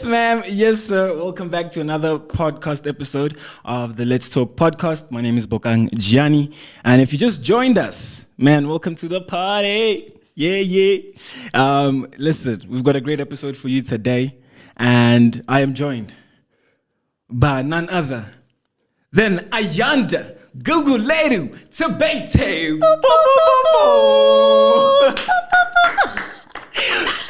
Yes, ma'am. Yes, sir. Welcome back to another podcast episode of the Let's Talk podcast. My name is Bokang Jiyane. And if you just joined us, man, welcome to the party. Yeah. Listen, we've got a great episode for you today. And I am joined by none other than Ayanda Gugulethu Thabethe.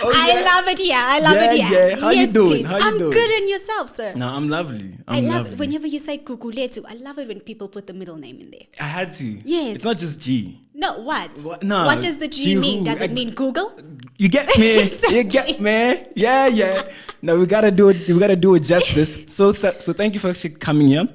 Oh, yeah. I love it here. I love it here. Yeah. How you doing? How you I'm doing? good, and yourself, sir? No, I'm lovely. I love it whenever you say Gugulethu. I love it when people put the middle name in there. I had to. Yes. It's not just G. No, what? No. What does the G mean? Does it mean Google? You get me? Exactly. You get me? Yeah. No, we gotta do it. We gotta do it justice. So thank you for actually coming here.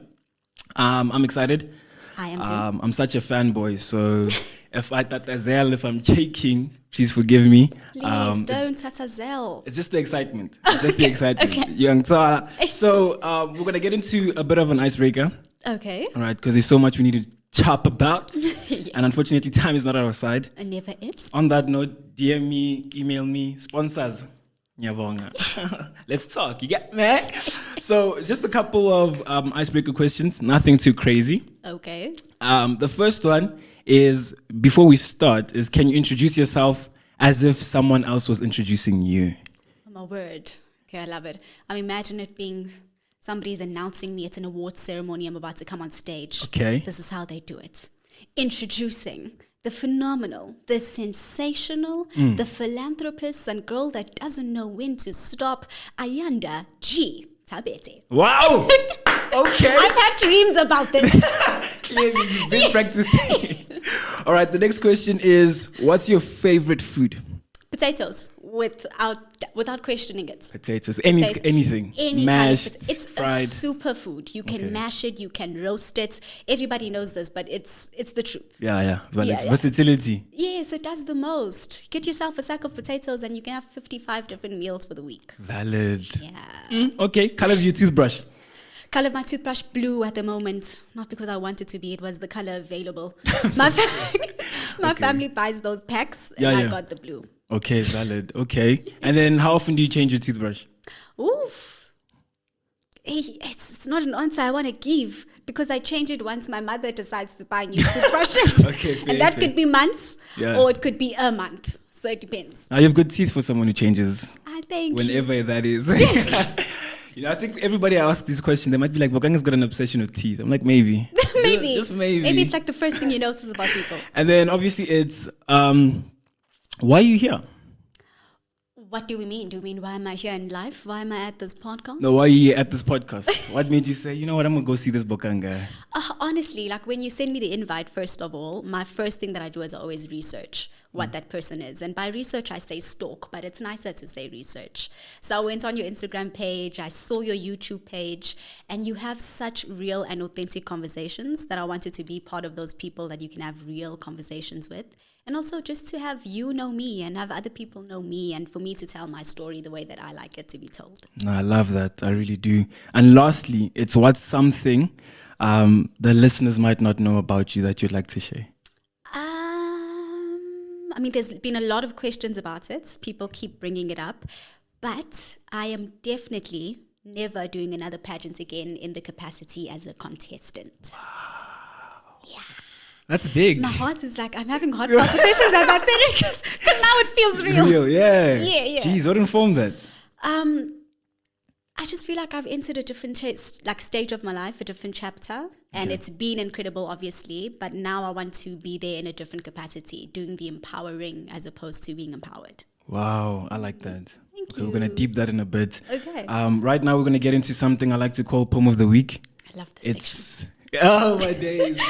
I'm excited. I am too. I'm such a fanboy. So if I'm shaking, please forgive me. Please don't tatazel. It's just the excitement. It's just the excitement. Okay. Young Tara. So we're gonna get into a bit of an icebreaker. Okay. All right, because there's so much we need to chop about. Yes. And unfortunately, time is not on our side. It never is. On that note, DM me, email me, sponsors. Nyavonga. Let's talk. You get me? So, just a couple of icebreaker questions. Nothing too crazy. Okay. The first one is, before we start, is can you introduce yourself as if someone else was introducing you? Oh, my word. Okay, I love it. Imagine it being somebody's announcing me at an awards ceremony. I'm about to come on stage. Okay. This is how they do it. Introducing the phenomenal, the sensational, the philanthropist and girl that doesn't know when to stop, Ayanda Gugulethu Thabethe. Wow! Okay. I've had dreams about this. Clearly, you've been practicing. All right, the next question is, what's your favorite food? Potatoes, without questioning it. Potatoes. Potatoes. Anything. Any Mashed, kind of it's fried. a superfood. You can mash it, you can roast it. Everybody knows this, but it's the truth. Yeah. But it's Yeah. versatility. Yes, it does the most. Get yourself a sack of potatoes and you can have 55 different meals for the week. Valid. Yeah. Okay, color of your toothbrush. Color of my toothbrush blue at the moment. Not because I want it to be. It was the color available. My family buys those packs and I got the blue. Okay, valid. Okay. And then how often do you change your toothbrush? Oof. Hey, it's not an answer I want to give because I change it once my mother decides to buy new toothbrushes. Okay, fair, and that fair. could be months Yeah. or it could be a month. So it depends. Now, you have good teeth for someone who changes I think whenever that is. I think everybody I ask this question, they might be like, Bokang has got an obsession with teeth. I'm like, maybe. maybe. Just maybe. Maybe it's like the first thing you notice about people. And then obviously it's, why are you here? What do we mean? Do we mean why am I here in life? Why am I at this podcast? No, why are you at this podcast? What made you say, you know what, I'm going to go see this Bokang guy? Honestly, like when you send me the invite, first of all, my first thing that I do is always research what that person is. And by research, I say stalk, but it's nicer to say research. So I went on your Instagram page, I saw your YouTube page, and you have such real and authentic conversations that I wanted to be part of those people that you can have real conversations with. And also just to have you know me and have other people know me and for me to tell my story the way that I like it to be told. No, I love that. I really do. And lastly, it's what's something the listeners might not know about you that you'd like to share? There's been a lot of questions about it. People keep bringing it up. But I am definitely never doing another pageant again in the capacity as a contestant. Wow. Yeah. That's big. My heart is like, I'm having heart palpitations as I said it because now it feels real. Yeah. Yeah. Jeez, what informed that? I just feel like I've entered a different stage of my life, a different chapter. And it's been incredible, obviously. But now I want to be there in a different capacity, doing the empowering as opposed to being empowered. Wow, I like that. Thank Okay, you. we're going to deep that in a bit. Okay. Right now, we're going to get into something I like to call Poem of the Week. I love this section. Oh, my days.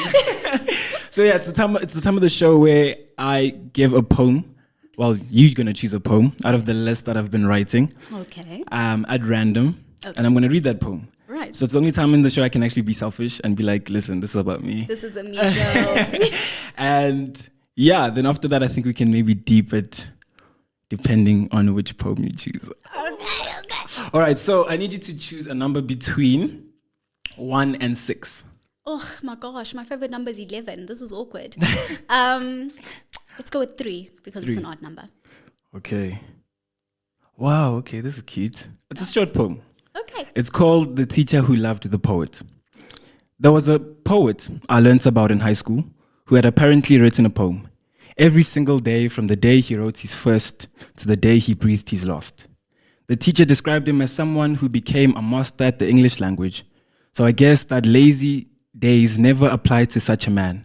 So, yeah, it's the time of the show where I give a poem. Well, you're going to choose a poem out of the list that I've been writing. Okay. At random. Okay. And I'm going to read that poem. Right. So it's the only time in the show I can actually be selfish and be like, listen, this is about me. This is a me show. And yeah, then after that, I think we can maybe deep it depending on which poem you choose. Okay. All right, so I need you to choose a number between 1 and 6. Oh my gosh, my favorite number is 11. This was awkward. Let's go with 3 because it's 3. an odd number. Okay. Wow, okay, this is cute. It's a short poem. Okay. It's called The Teacher Who Loved the Poet. There was a poet I learnt about in high school who had apparently written a poem every single day from the day he wrote his first to the day he breathed his last. The teacher described him as someone who became a master at the English language. So I guess that lazy days never applied to such a man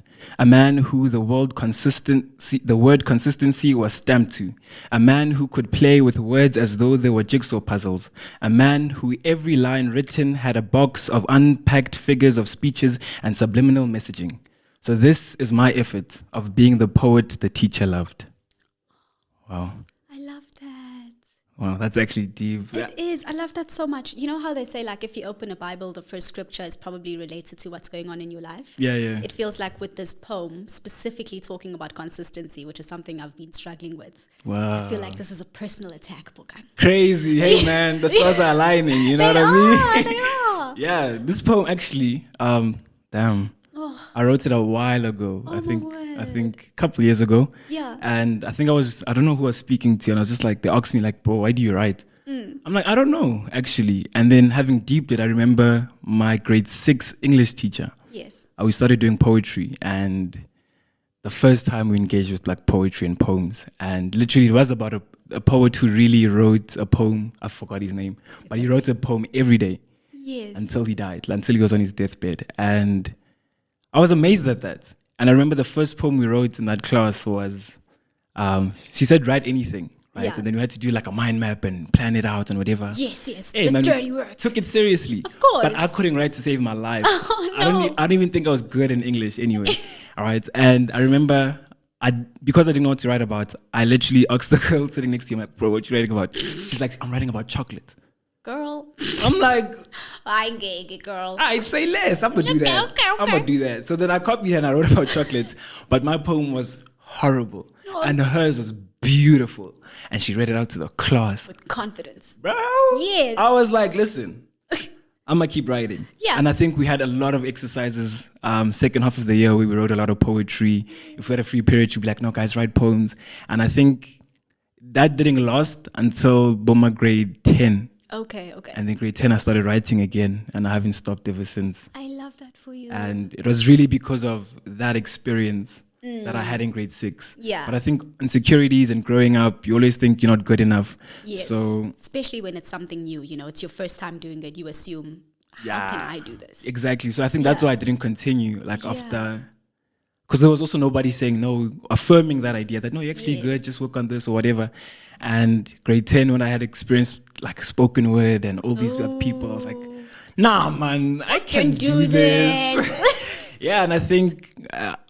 who the word consistency was stamped to, a man who could play with words as though they were jigsaw puzzles, a man who every line written had a box of unpacked figures of speeches and subliminal messaging. So this is my effort of being the poet the teacher loved. Wow. I love that. Wow, that's actually deep. It is. I love that so much. You know how they say, like, if you open a Bible, the first scripture is probably related to what's going on in your life? Yeah. It feels like with this poem, specifically talking about consistency, which is something I've been struggling with. Wow. I feel like this is a personal attack, Bokang. Crazy. Hey, man, the stars are aligning. You know what I mean? They are. Yeah, this poem actually, I wrote it a while ago. I think a couple of years ago. Yeah. And I don't know who I was speaking to, and I was just like, they asked me like, bro, why do you write? I'm like, I don't know, actually. And then having deeped it, I remember my grade 6 English teacher. Yes. We started doing poetry, and the first time we engaged with like poetry and poems, and literally it was about a poet who really wrote a poem. I forgot his name, but he wrote a poem every day. Yes. Until he died, until he was on his deathbed. And I was amazed at that. And I remember the first poem we wrote in that class was, she said, write anything, right? Yeah. And then we had to do like a mind map and plan it out and whatever. Yes. Hey, The man, dirty work. Took it seriously. Of course. But I couldn't write to save my life. Oh, no. I don't even think I was good in English anyway. All right. And I remember, because I didn't know what to write about, I literally asked the girl sitting next to me, like, bro, what you writing about? She's like, I'm writing about chocolate. Girl. I'm like, I get it, girl. I say less. I'm gonna do that. Okay. I'm gonna do that. So then I copied her and I wrote about chocolates, but my poem was horrible, and hers was beautiful. And she read it out to the class With confidence. bro. Yes. I was like, listen, I'm gonna keep writing. Yeah. And I think we had a lot of exercises. Second half of the year, we wrote a lot of poetry. If we had a free period, you'd be like, no, guys, write poems. And I think that didn't last until Boma grade 10. Okay. And then grade 10, I started writing again, and I haven't stopped ever since. I love that for you. And it was really because of that experience that I had in grade 6. Yeah. But I think insecurities and growing up, you always think you're not good enough. Yes. So especially when it's something new, it's your first time doing it, you assume, how can I do this? Exactly. So I think that's why I didn't continue. After, because there was also nobody saying no, affirming that idea that no, you're actually good, just work on this or whatever. And grade 10, when I had experienced like spoken word and all these other people, I was like, nah, man, I can do this. Yeah, and I think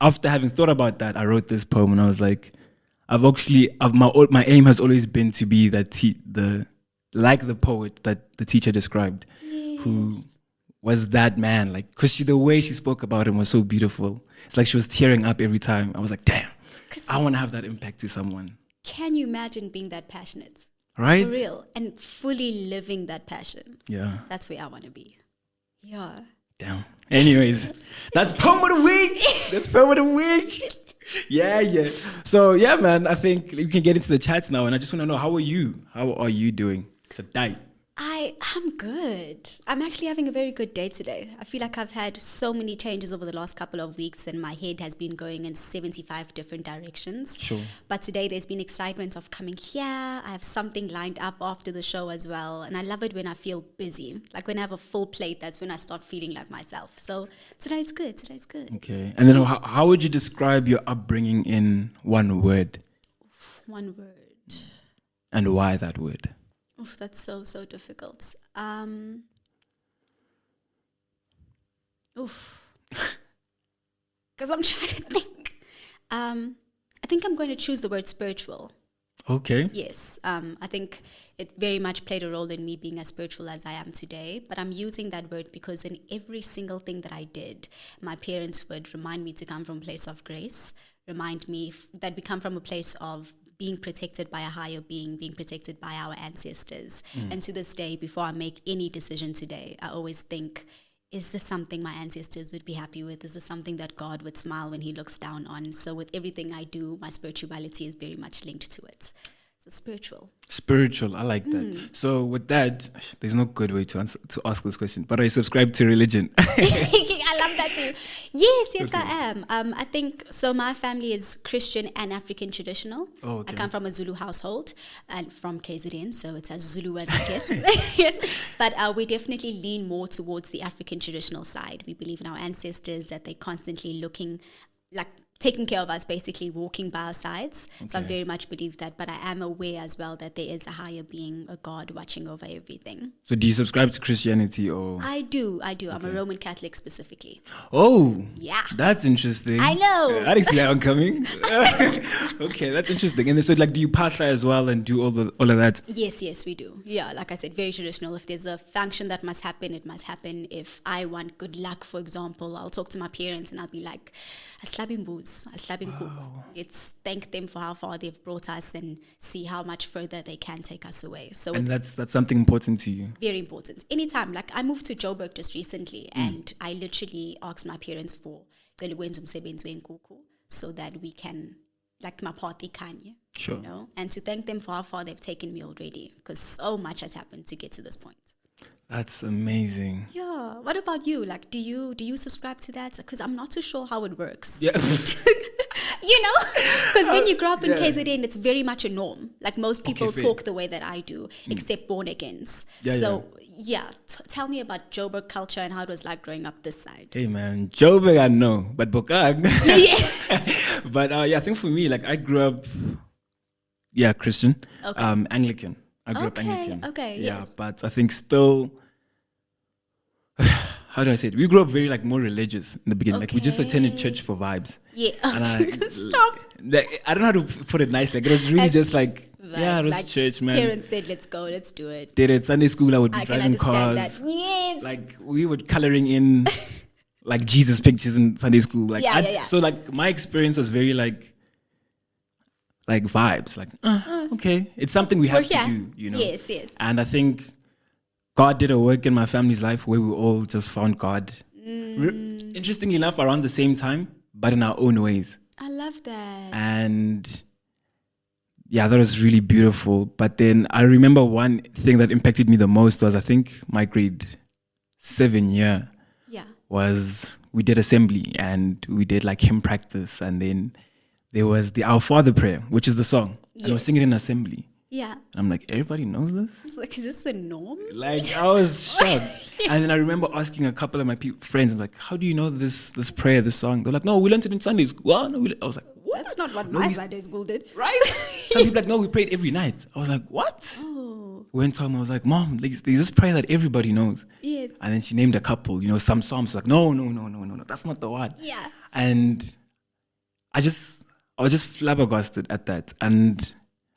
after having thought about that, I wrote this poem, and I was like, my aim has always been to be like the poet that the teacher described, who was that man, like, because the way she spoke about him was so beautiful. It's like she was tearing up every time. I was like, damn, I want to have that impact to someone. Can you imagine being that passionate? Right? For real. And fully living that passion. Yeah. That's where I want to be. Yeah. Damn. Anyways, that's poem of the week. Yeah. So, yeah, man, I think we can get into the chats now. And I just want to know, how are you? How are you doing today? I'm good. I'm actually having a very good day today. I feel like I've had so many changes over the last couple of weeks, and my head has been going in 75 different directions. Sure. But today there's been excitement of coming here. I have something lined up after the show as well. And I love it when I feel busy. Like when I have a full plate, that's when I start feeling like myself. So today's good. Okay. And then how would you describe your upbringing in one word? One word. And why that word? Oof, that's so difficult. Because I'm trying to think. I think I'm going to choose the word spiritual. Okay. Yes. I think it very much played a role in me being as spiritual as I am today. But I'm using that word because in every single thing that I did, my parents would remind me to come from a place of grace, remind me that we come from a place of being protected by a higher being, being protected by our ancestors. And to this day, before I make any decision today, I always think, is this something my ancestors would be happy with? Is this something that God would smile when he looks down on? So with everything I do, my spirituality is very much linked to it. So Spiritual, I like that. So with that, there's no good way to ask this question. But are you subscribed to religion? I love that too. Yes, Okay. I am. I think so. My family is Christian and African traditional. Oh, okay. I come from a Zulu household and from KZN, so it's as Zulu as it gets. Yes, but we definitely lean more towards the African traditional side. We believe in our ancestors, that they're constantly looking, like taking care of us, basically walking by our sides. So I Okay. very much believe that, but I am aware as well that there is a higher being, a God watching over everything. So do you subscribe to Christianity or? I do. I'm a Roman Catholic specifically. Oh, Yeah. that's interesting. I know. I didn't see that one coming. Okay, that's interesting. And so, like, do you pastor as well and do all of that? Yes, we do. Yeah, like I said, very traditional. If there's a function that must happen, it must happen. If I want good luck, for example, I'll talk to my parents and I'll be like, "Aslabing booze, aslabing cook." Let's thank them for how far they've brought us and see how much further they can take us away. So And that's something important to you. very important. Anytime, like I moved to Joburg just recently, and I literally asked my parents for so that we can, like my party kanye, Sure. you know, and to thank them for how far they've taken me already, because so much has happened to get to this point. That's amazing. Yeah. What about you? Like, do you subscribe to that? Because I'm not too sure how it works. Yeah. You know, because when you grow up in Yeah. KZN, it's very much a norm. Like most people fair. talk the way that I do, except born agains. Yeah, so tell me about Joburg culture and how it was like growing up this side. Hey man, Joburg I know, but Bokang. Yeah. But I think for me, like I grew up, Christian, Okay. Anglican. I grew up Okay, Anglican. okay, Yeah, yes. but I think still, how do I say it? We grew up very like more religious in the beginning. Like we just attended Okay. church for vibes. Yeah. And Stop. I don't know how to put it nicely. Like it was really just like, it Vibes, was like church, man. Parents said, "Let's go, let's do it." Did it Sunday school? I would be I can driving understand cars. that. Yes. Like we were coloring in like Jesus pictures in Sunday school. Like Yeah. So like my experience was very like vibes. Like okay, it's something we have to do. You know. Yes. And I think God did a work in my family's life where we all just found God. Interestingly enough, around the same time, but in our own ways. I love that. And yeah, that was really beautiful. But then I remember one thing that impacted me the most was I think my grade 7 year Yeah. was we did assembly and we did like hymn practice, and then there was the Our Father prayer, which is the song. And I was Yes. singing in assembly. Yeah. And I'm like, everybody knows this? It's like, is this a norm? Like I was shocked. And then I remember asking a couple of my friends, I'm like, how do you know this prayer, this song? They're like, no, we learned it in Sunday school. Well, no, I was like, what? That's not what No, my we- Sunday school did. Right? Some people like, no, we prayed every night. I was like, what? Oh, Went home, I was like, Mom, there's this prayer that everybody knows. yes. And then she named a couple, some psalms. Like, no, that's not the one. Yeah. And I was just flabbergasted at that. And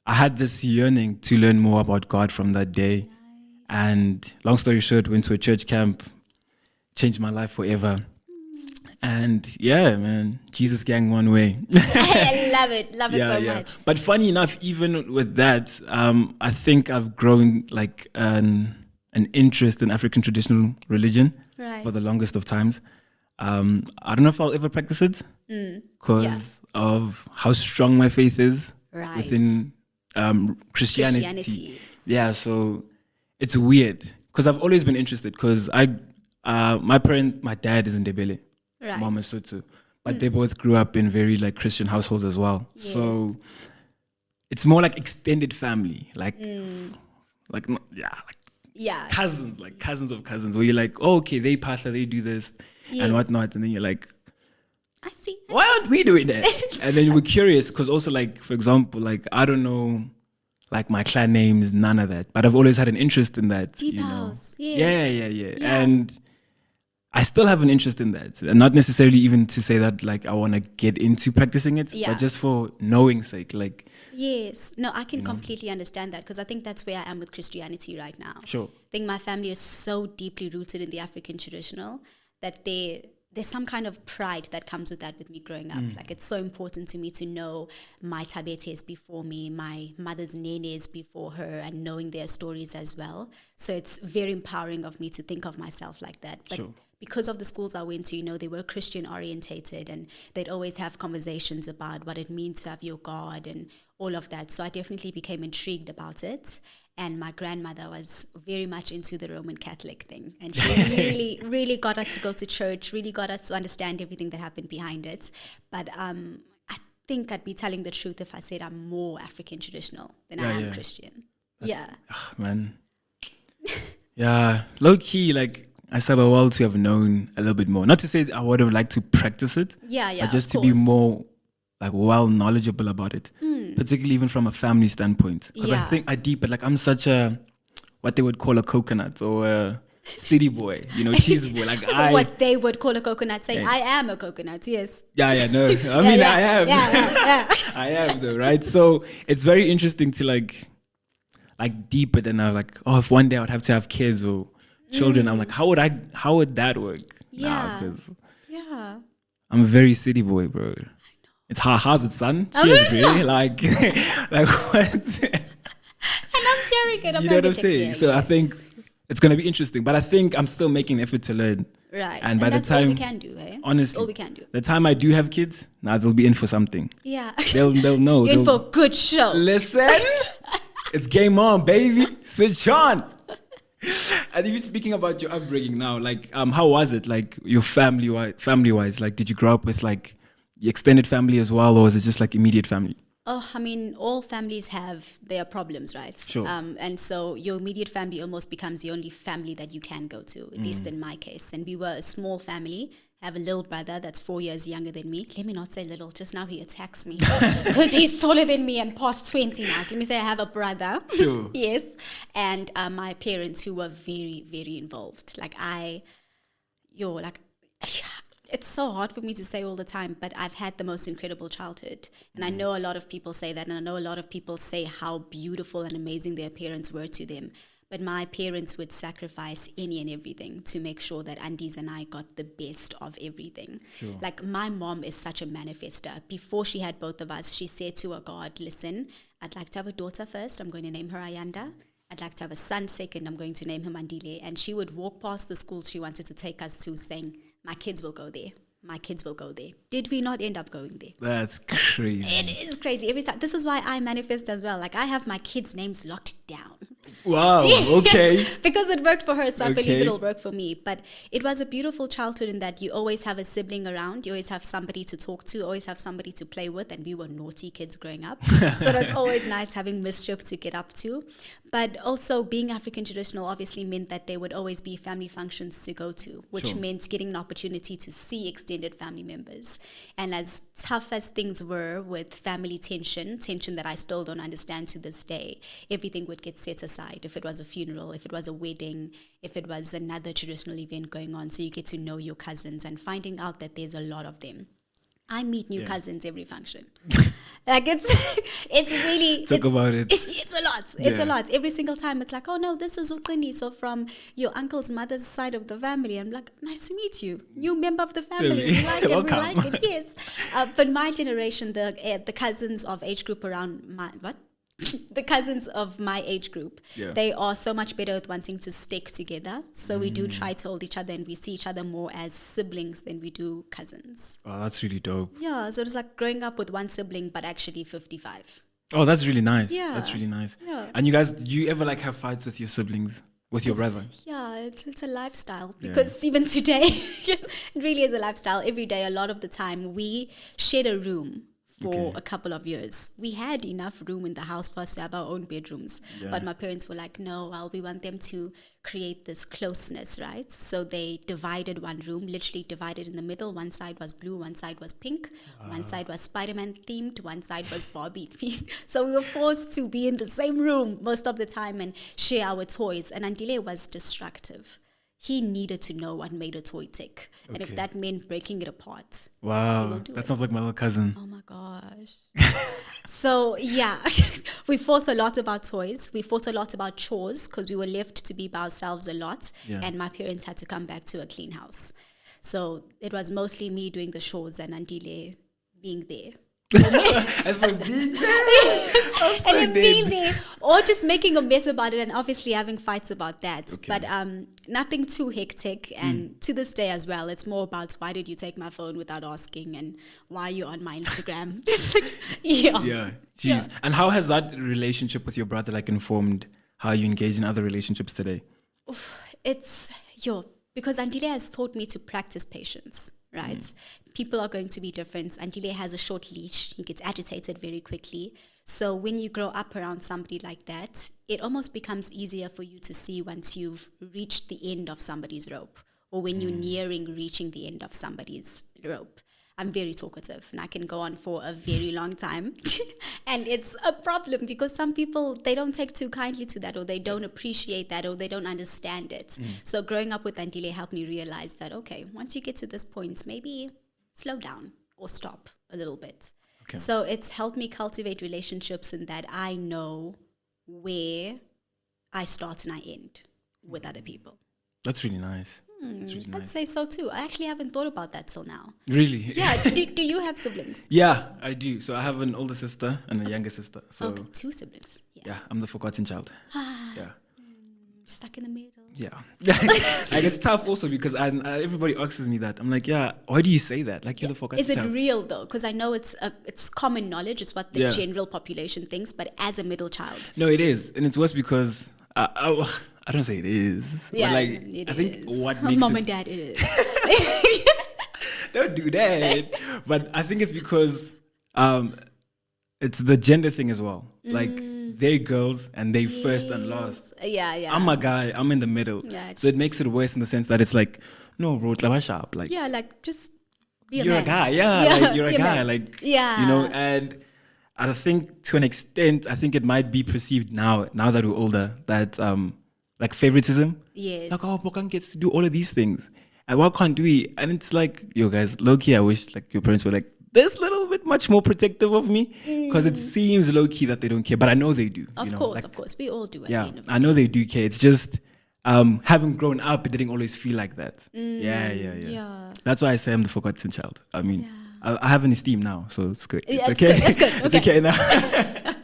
I had this yearning to learn more about God from that day. And long story short, went to a church camp, changed my life forever. And yeah, man, Jesus gang one way. I love it so much. But funny enough, even with that, I think I've grown like an interest in African traditional religion Right. for the longest of times. I don't know if I'll ever practice it because of how strong my faith is Right. within Christianity. Christianity. Yeah, so it's weird because I've always been interested because my dad is Ndebele, Right. mom is Sesotho, but they both grew up in very like Christian households as well. Yes. So it's more like extended family, like Yeah. cousins of cousins, where you're like, oh, okay, they pastor, they do this Yes. and whatnot, and then you're like, I see. why aren't we doing that? And then we're curious because also like, for example, like I don't know like my clan names, none of that, but I've always had an interest in that. Deep you know? house. Yes. Yeah. Yeah. And I still have an interest in that, and not necessarily even to say that like I want to get into practicing it, Yeah. but just for knowing's sake, like Yes. No, I can completely understand that because I think that's where I am with Christianity right now. sure. I think my family is so deeply rooted in the African traditional that there's some kind of pride that comes with that with me growing up. Like, it's so important to me to know my Thabethes before me, my mother's Nenes before her, and knowing their stories as well. So it's very empowering of me to think of myself like that. But because of the schools I went to, they were Christian orientated, and they'd always have conversations about what it means to have your God and all of that. So I definitely became intrigued about it. And my grandmother was very much into the Roman Catholic thing. And she really, really got us to go to church, really got us to understand everything that happened behind it. But I think I'd be telling the truth if I said I'm more African traditional than I am Christian. Man. Yeah, low key, like, I said, well to have known a little bit more. Not to say I would have liked to practice it, but just to be more like well knowledgeable about it, particularly even from a family standpoint. Because I think I'm such a, what they would call a coconut or a city boy, cheese boy. Like what they would call a coconut. Say, I am a coconut, yes. No. I am. I am though, right? So it's very interesting to like deeper than I was like, if one day I would have to have kids or children, I'm like, how would that work? Because I'm a very city boy, bro. It's how's it, son? Cheers, really? Like what? And I'm hearing it. You know what I'm saying? So I think it's gonna be interesting, but I think I'm still making an effort to learn. Right. And by that's the time all we can do, eh? Honestly, all we can do. The time I do have kids, they'll be in for something. Yeah. They'll know. You're in for a good show. Listen, it's game on, baby. Switch on. And even speaking about your upbringing now, like, how was it? Like, your family-wise, like, did you grow up with like your extended family as well, or was it just like immediate family? Oh, I mean, all families have their problems, right? Sure. And so your immediate family almost becomes the only family that you can go to, at least in my case. And we were a small family. I have a little brother that's 4 years younger than me. Let me not say little, just now he attacks me because he's taller than me and past 20 now. So let me say I have a brother. Sure. Yes. And my parents who were very, very involved. It's so hard for me to say all the time, but I've had the most incredible childhood. And I know a lot of people say that, and I know a lot of people say how beautiful and amazing their parents were to them. But my parents would sacrifice any and everything to make sure that Andes and I got the best of everything. Sure. Like, my mom is such a manifester. Before she had both of us, she said to her God, listen, I'd like to have a daughter first. I'm going to name her Ayanda. I'd like to have a son second. I'm going to name him Ndebele. And she would walk past the schools she wanted to take us to saying, my kids will go there. My kids will go there. Did we not end up going there? That's crazy. It is crazy. Every time. This is why I manifest as well. Like, I have my kids' names locked down. Wow, okay. Because it worked for her, so I believe it'll work for me. But it was a beautiful childhood in that you always have a sibling around. You always have somebody to talk to, always have somebody to play with. And we were naughty kids growing up. So that's always nice, having mischief to get up to. But also being African traditional obviously meant that there would always be family functions to go to, which meant getting an opportunity to see extended family members. And as tough as things were with family tension that I still don't understand to this day, everything would get set aside. If it was a funeral, if it was a wedding, if it was another traditional event going on, so you get to know your cousins and finding out that there's a lot of them. I meet new cousins every function. Like, it's really... Talk about it. It's a lot. It's a lot. Every single time it's like, oh no, this is Ukini, so from your uncle's mother's side of the family. I'm like, nice to meet you. New member of the family. We like it, we like it, yes. But my generation, the cousins of age group around my... What? The cousins of my age group, they are so much better at wanting to stick together. So we do try to hold each other, and we see each other more as siblings than we do cousins. Oh, that's really dope. Yeah, so it's like growing up with one sibling, but actually 55. Oh, that's really nice. Yeah. That's really nice. Yeah. And you guys, did you ever like have fights with your siblings, with your brother? Yeah, it's a lifestyle. Because even today, it really is a lifestyle. Every day, a lot of the time, we shared a room for a couple of years. We had enough room in the house for us to have our own bedrooms. But my parents were like, no, we want them to create this closeness, right? So they divided one room, literally divided in the middle. One side was blue, one side was pink, one side was Spider-Man themed, one side was Barbie themed. So we were forced to be in the same room most of the time and share our toys. And Ndebele was destructive. He needed to know what made a toy tick. And if that meant breaking it apart. Wow, that sounds like my little cousin. Oh my gosh. So yeah, we fought a lot about toys. We fought a lot about chores because we were left to be by ourselves a lot. And my parents had to come back to a clean house. So it was mostly me doing the shows and Ndebele being there. As for being there, I'm so And then being dead. there, or just making a mess about it, and obviously having fights about that. Okay. But nothing too hectic. And to this day as well, it's more about why did you take my phone without asking, and why are you on my Instagram? Just like, yeah. Yeah, jeez. Yeah. And how has that relationship with your brother like informed how you engage in other relationships today? It's because Ndebele has taught me to practice patience, right? People are going to be different. Ndebele has a short leash. He gets agitated very quickly. So when you grow up around somebody like that, it almost becomes easier for you to see once you've reached the end of somebody's rope, or when you're nearing reaching the end of somebody's rope. I'm very talkative and I can go on for a very long time. And it's a problem because some people, they don't take too kindly to that, or they don't appreciate that, or they don't understand it. So growing up with Ndebele helped me realize that, okay, once you get to this point, maybe slow down or stop a little bit. Okay. So it's helped me cultivate relationships in that I know where I start and I end with other people. That's really nice. That's really I'd nice. say so too. I actually haven't thought about that till now. Really? Yeah. do you have siblings? Yeah, I do. So I have an older sister and a younger sister. So Okay, 2 siblings. yeah, I'm the forgotten child. Yeah. Stuck in the middle. Yeah. Like it's tough also because everybody asks me that. I'm like, yeah, why do you say that? Like you're the forgotten Is it child. real though? Because I know it's common knowledge. It's what the Yeah. general population thinks. But as a middle child, No, it is. And it's worse because I don't say it is. yeah, but like it I think is. what makes Mom it, and dad, it is. don't do that. But I think it's because it's the gender thing as well. Like they're girls and they first and last. Yeah. I'm a guy. I'm in the middle. Yeah. So it makes it worse in the sense that it's like, no, bro, it's like sharp. Like Yeah, like just be a you're man. a guy. Yeah, Yeah, like you're a be a guy. man. Like Yeah. you know. And I think to an extent, I think it might be perceived now that we're older, that like favoritism. Yes. Like, oh, Bokang gets to do all of these things. And why can't we? And it's like, yo, guys, low-key, I wish like your parents were like this little bit much more protective of me. Because it seems low-key that they don't care. But I know they do. Of you know? course, Like, of course. We all do at the yeah, end of the I know they do care. It's just having grown up, it didn't always feel like that. Yeah. That's why I say I'm the forgotten child. I mean, I have an esteem now, so it's good. Yeah, It's it's okay. good, it's good, It's okay. okay now.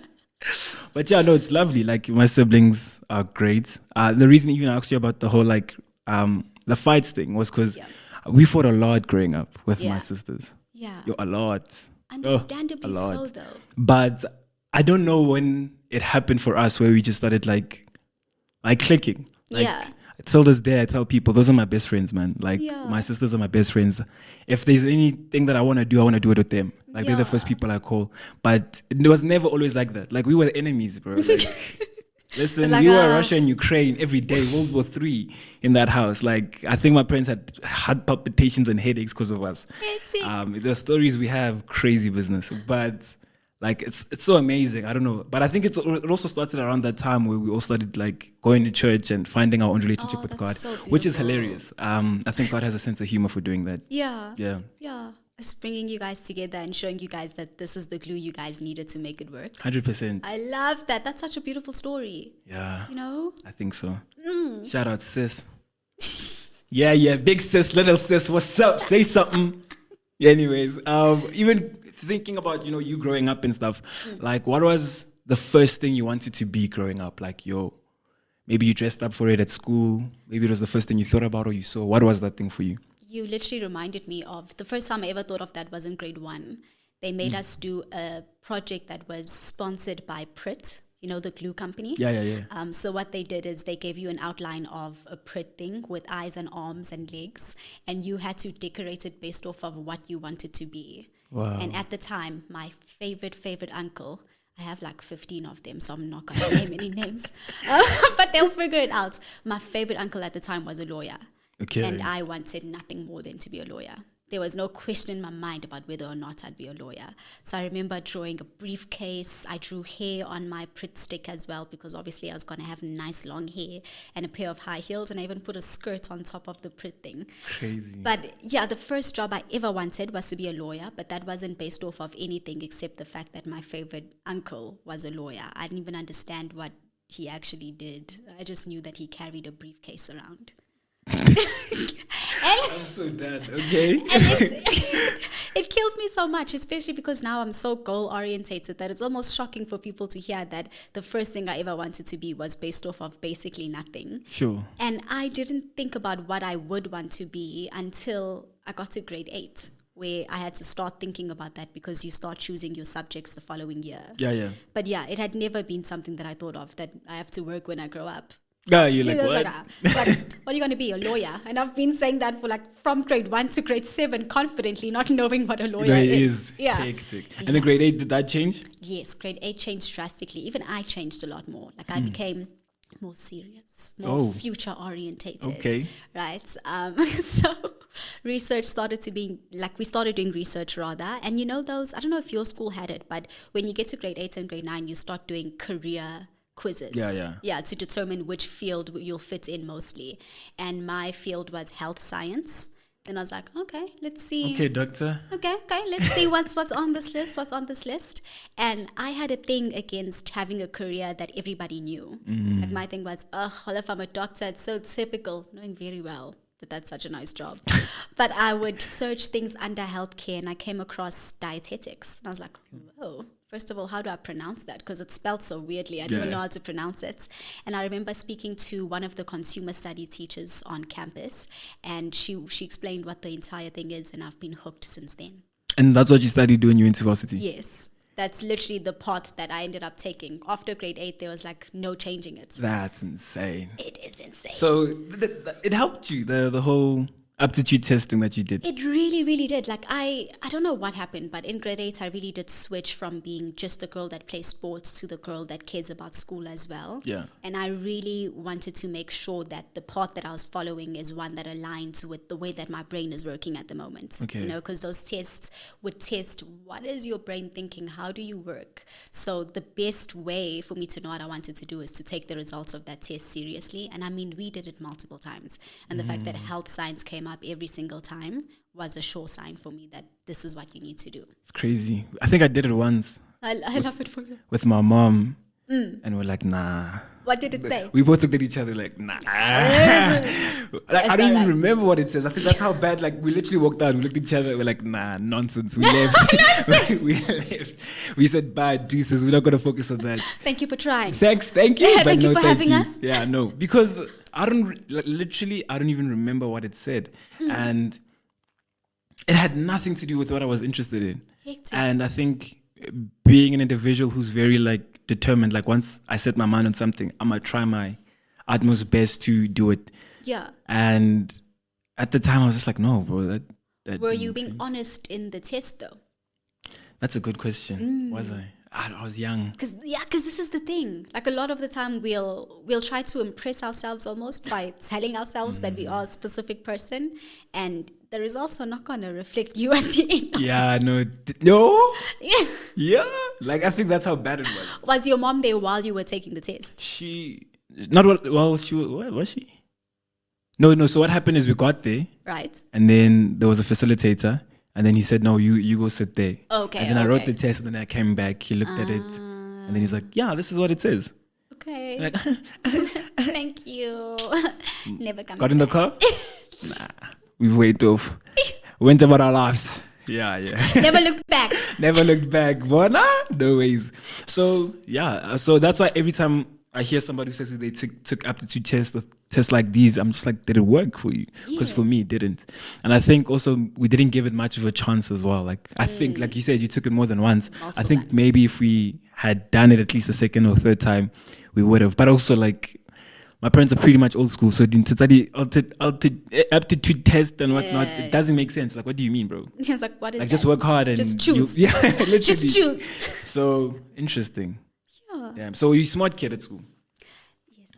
But yeah, no, it's lovely. Like my siblings are great. The reason even I asked you about the whole like the fights thing was because we fought a lot growing up with my sisters. Yeah. Yo, a lot. Understandably a lot. so, though. But I don't know when it happened for us where we just started like clicking. Like, Yeah. Till this day, I tell people those are my best friends, man. Like Yeah. my sisters are my best friends. If there's anything that I want to do it with them. Like they're the first Yeah. people I call. But it was never always like that. Like we were enemies, bro. Like, listen, like, we were Russia and Ukraine every day, World War III in that house. Like I think my parents had heart palpitations and headaches because of us. It's it. The stories we have, crazy business. But like it's so amazing. I don't know, but I think it also started around that time where we all started like going to church and finding our own relationship with God, that's so which is beautiful. hilarious. I think God has a sense of humor for doing that. Yeah. Yeah, It's bringing you guys together and showing you guys that this is the glue you guys needed to make it work. 100%. I love that. That's such a beautiful story. Yeah, You know? I think so. Shout out, sis. Yeah, big sis, little sis. What's up? Say something. Anyways, even thinking about you growing up and stuff, like what was the first thing you wanted to be growing up? Like maybe you dressed up for it at school. Maybe it was the first thing you thought about or you saw. What was that thing for you? You literally reminded me of the first time I ever thought of that was in grade 1. They made us do a project that was sponsored by Prit, the glue company. Yeah. So what they did is they gave you an outline of a Prit thing with eyes and arms and legs, and you had to decorate it based off of what you wanted to be. Wow. And at the time, my favorite uncle, I have like 15 of them, so I'm not going to name any names, but they'll figure it out. My favorite uncle at the time was a lawyer. Okay. And I wanted nothing more than to be a lawyer. There was no question in my mind about whether or not I'd be a lawyer. So I remember drawing a briefcase. I drew hair on my Prit stick as well, because obviously I was going to have nice long hair and a pair of high heels. And I even put a skirt on top of the Prit thing. Crazy. But yeah, the first job I ever wanted was to be a lawyer, but that wasn't based off of anything except the fact that my favorite uncle was a lawyer. I didn't even understand what he actually did. I just knew that he carried a briefcase around. I'm so so done. Okay. And it kills me so much, especially because now I'm so goal orientated that it's almost shocking for people to hear that the first thing I ever wanted to be was based off of basically nothing. Sure. And I didn't think about what I would want to be until I got to grade 8, where I had to start thinking about that because you start choosing your subjects the following year. Yeah. But yeah, it had never been something that I thought of, that I have to work when I grow up. Yeah, you're like, what? Like, what are you going to be, a lawyer? And I've been saying that for like from grade 1 to grade 7 confidently, not knowing what a lawyer is. Yeah. Hectic. And then grade 8, did that change? Yes, grade 8 changed drastically. Even I changed a lot more. Like I became more serious, more future orientated. Okay. Right. So research started to be like, we started doing research rather. And you know those, I don't know if your school had it, but when you get to grade 8 and grade 9, you start doing career quizzes. Yeah, to determine which field you'll fit in mostly. And my field was health science. Then I was like, okay, let's see. Okay, doctor. Okay, let's see what's on this list. And I had a thing against having a career that everybody knew. Like my thing was, well, if I'm a doctor, it's so typical, knowing very well that that's such a nice job. But I would search things under healthcare, and I came across dietetics. And I was like, whoa. First of all, how do I pronounce that? Because it's spelled so weirdly. I didn't even know how to pronounce it. And I remember speaking to one of the consumer study teachers on campus, and she explained what the entire thing is, and I've been hooked since then. And that's what you studied doing in university? Yes. That's literally the path that I ended up taking. After grade 8, there was like no changing it. That's insane. It is insane. So it helped you, the whole aptitude testing that you did? It really, really did. Like I don't know what happened, but in grade 8, I really did switch from being just the girl that plays sports to the girl that cares about school as well. Yeah. And I really wanted to make sure that the path that I was following is one that aligns with the way that my brain is working at the moment. Okay. You know, because those tests would test what is your brain thinking, how do you work? So the best way for me to know what I wanted to do is to take the results of that test seriously. And I mean, we did it multiple times. And the fact that health science came up every single time was a sure sign for me that this is what you need to do. It's crazy. I think I did it once. I love it for you. With my mom. And we're like, nah. What did it say? We both looked at each other like, nah. I don't even remember what it says. I think that's how bad, like, we literally walked out. We looked at each other. We're like, nah, nonsense. We left. We left. We said, bye, deuces. We're not going to focus on that. Thank you for trying. Thank you. Thank you for having us. Yeah, no. Because I don't even remember what it said. And it had nothing to do with what I was interested in. And I think being an individual who's very, like, determined, like, once I set my mind on something, I'm going to try my utmost best to do it. Yeah. And at the time, I was just like, no, bro. That Were you being honest in the test, though? That's a good question. Was I? I was young. Because this is the thing. Like, a lot of the time, we'll try to impress ourselves almost by telling ourselves that we are a specific person, and the results are not going to reflect you at the end. Yeah, no. No? Yeah. Yeah. Like, I think that's how bad it was. Was your mom there while you were taking the test? Was she? No. So what happened is we got there. Right. And then there was a facilitator. And then he said, no, you go sit there. Okay. And then I wrote the test, and then I came back. He looked at it. And then he was like, yeah, this is what it says. Okay. Like, thank you. Never come got in the car? Nah. We went off. Went about our lives. Yeah. Never looked back. Never looked back. But no ways. So, yeah. So that's why every time I hear somebody who says they took aptitude tests or tests like these, I'm just like, did it work for you? Because for me, it didn't. And I think also we didn't give it much of a chance as well. Like, I think, like you said, you took it more than once. I think times. Maybe if we had done it at least a second or third time, we would have. But also, like, my parents are pretty much old school, so to study aptitude test and whatnot, it doesn't make sense. Like, what do you mean, bro? It's like, what is like, that? just work hard and just choose. Literally. Just choose. So interesting. Yeah. Damn. So were you a smart kid at school? Yes,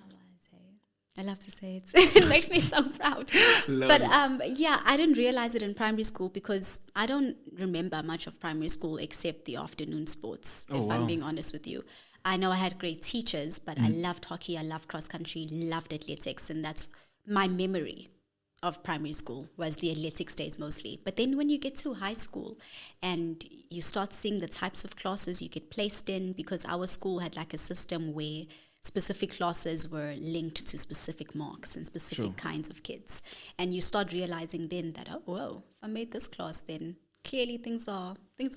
I love to say it. It makes me so proud. I didn't realize it in primary school because I don't remember much of primary school except the afternoon sports, I'm being honest with you. I know I had great teachers, but I loved hockey, I loved cross country, loved athletics, and that's my memory of primary school was the athletics days mostly. But then when you get to high school and you start seeing the types of classes you get placed in, because our school had like a system where specific classes were linked to specific marks and specific kinds of kids. And you start realizing then that, oh, whoa, if I made this class, then clearly things are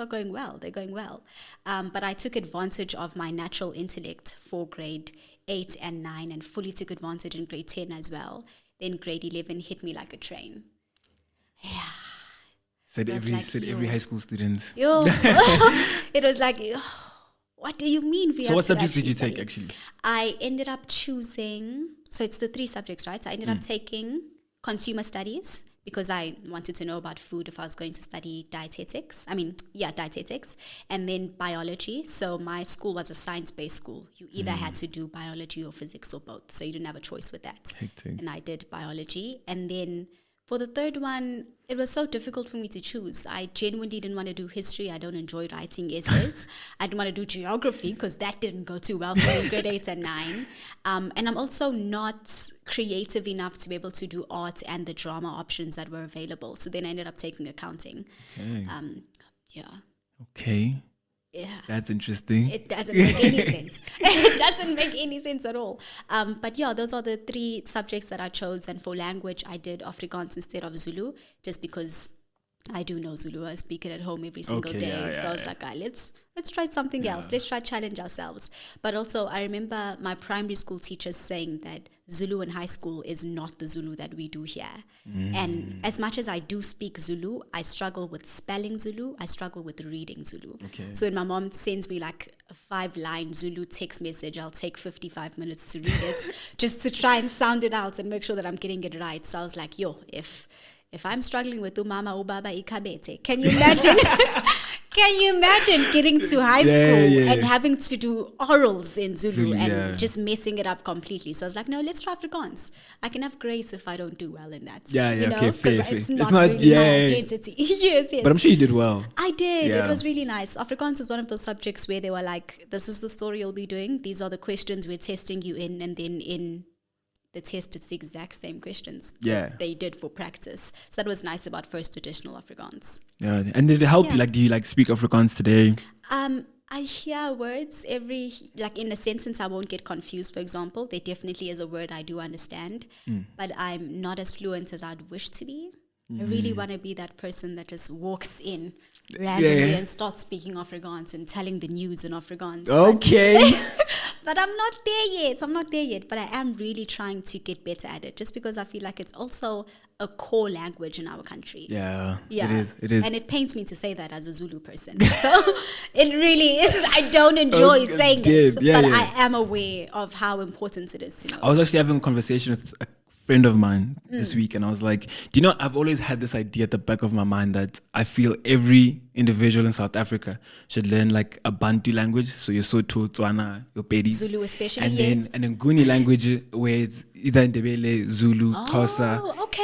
going well. They're going well. But I took advantage of my natural intellect for grade 8 and 9 and fully took advantage in grade 10 as well. Then grade 11 hit me like a train. Yeah. Said every high school student. Yo. It was like, what do you mean? So what subjects did you take actually? I ended up choosing, so it's the 3 subjects, right? So I ended up taking consumer studies because I wanted to know about food if I was going to study dietetics. Dietetics. And then biology. So my school was a science-based school. You either had to do biology or physics or both. So you didn't have a choice with that. Hectic. And I did biology. And then for the third one, it was so difficult for me to choose. I genuinely didn't want to do history. I don't enjoy writing essays. I didn't want to do geography because that didn't go too well for me in grade 8 and 9. And I'm also not creative enough to be able to do art and the drama options that were available. So then I ended up taking accounting. Okay. Yeah. Okay. Yeah. That's interesting. It doesn't make any sense. It doesn't make any sense at all. But yeah, those are the 3 subjects that I chose. And for language, I did Afrikaans instead of Zulu, just because I do know Zulu. I speak it at home every single day. So I was like, let's try something else. Let's try challenge ourselves. But also, I remember my primary school teachers saying that Zulu in high school is not the Zulu that we do here. And as much as I do speak Zulu, I struggle with spelling Zulu. I struggle with reading Zulu. Okay. So when my mom sends me like a 5-line Zulu text message, I'll take 55 minutes to read it just to try and sound it out and make sure that I'm getting it right. So I was like, if I'm struggling with umama ubaba ikabete, can you imagine? Can you imagine getting to high school and having to do orals in Zulu and just messing it up completely? So I was like, no, let's try Afrikaans. I can have grace if I don't do well in that. Okay, fair. It's not really my identity. Yes. But I'm sure you did well. I did. It was really nice. Afrikaans was one of those subjects where they were like, this is the story you'll be doing. These are the questions we're testing you in. And then in the test, it's the exact same questions that they did for practice. So that was nice about first traditional Afrikaans. Yeah, and did it help you? Like, do you speak Afrikaans today? I hear words in a sentence I won't get confused, for example. There definitely is a word I do understand, but I'm not as fluent as I'd wish to be. I really want to be that person that just walks in randomly and starts speaking Afrikaans and telling the news in Afrikaans. Okay. But I'm not there yet. But I am really trying to get better at it, just because I feel like it's also a core language in our country. Yeah. It is. And it pains me to say that as a Zulu person. So it really is. I don't enjoy saying it, but I am aware of how important it is to know. I was actually having a conversation with a friend of mine this week, and I was like, do you know, I've always had this idea at the back of my mind that I feel every individual in South Africa should learn like a Bantu language, so your Sesotho, Tswana, your Pedi, Zulu especially, and then Nguni language where it's either Ndebele, Zulu, Xhosa,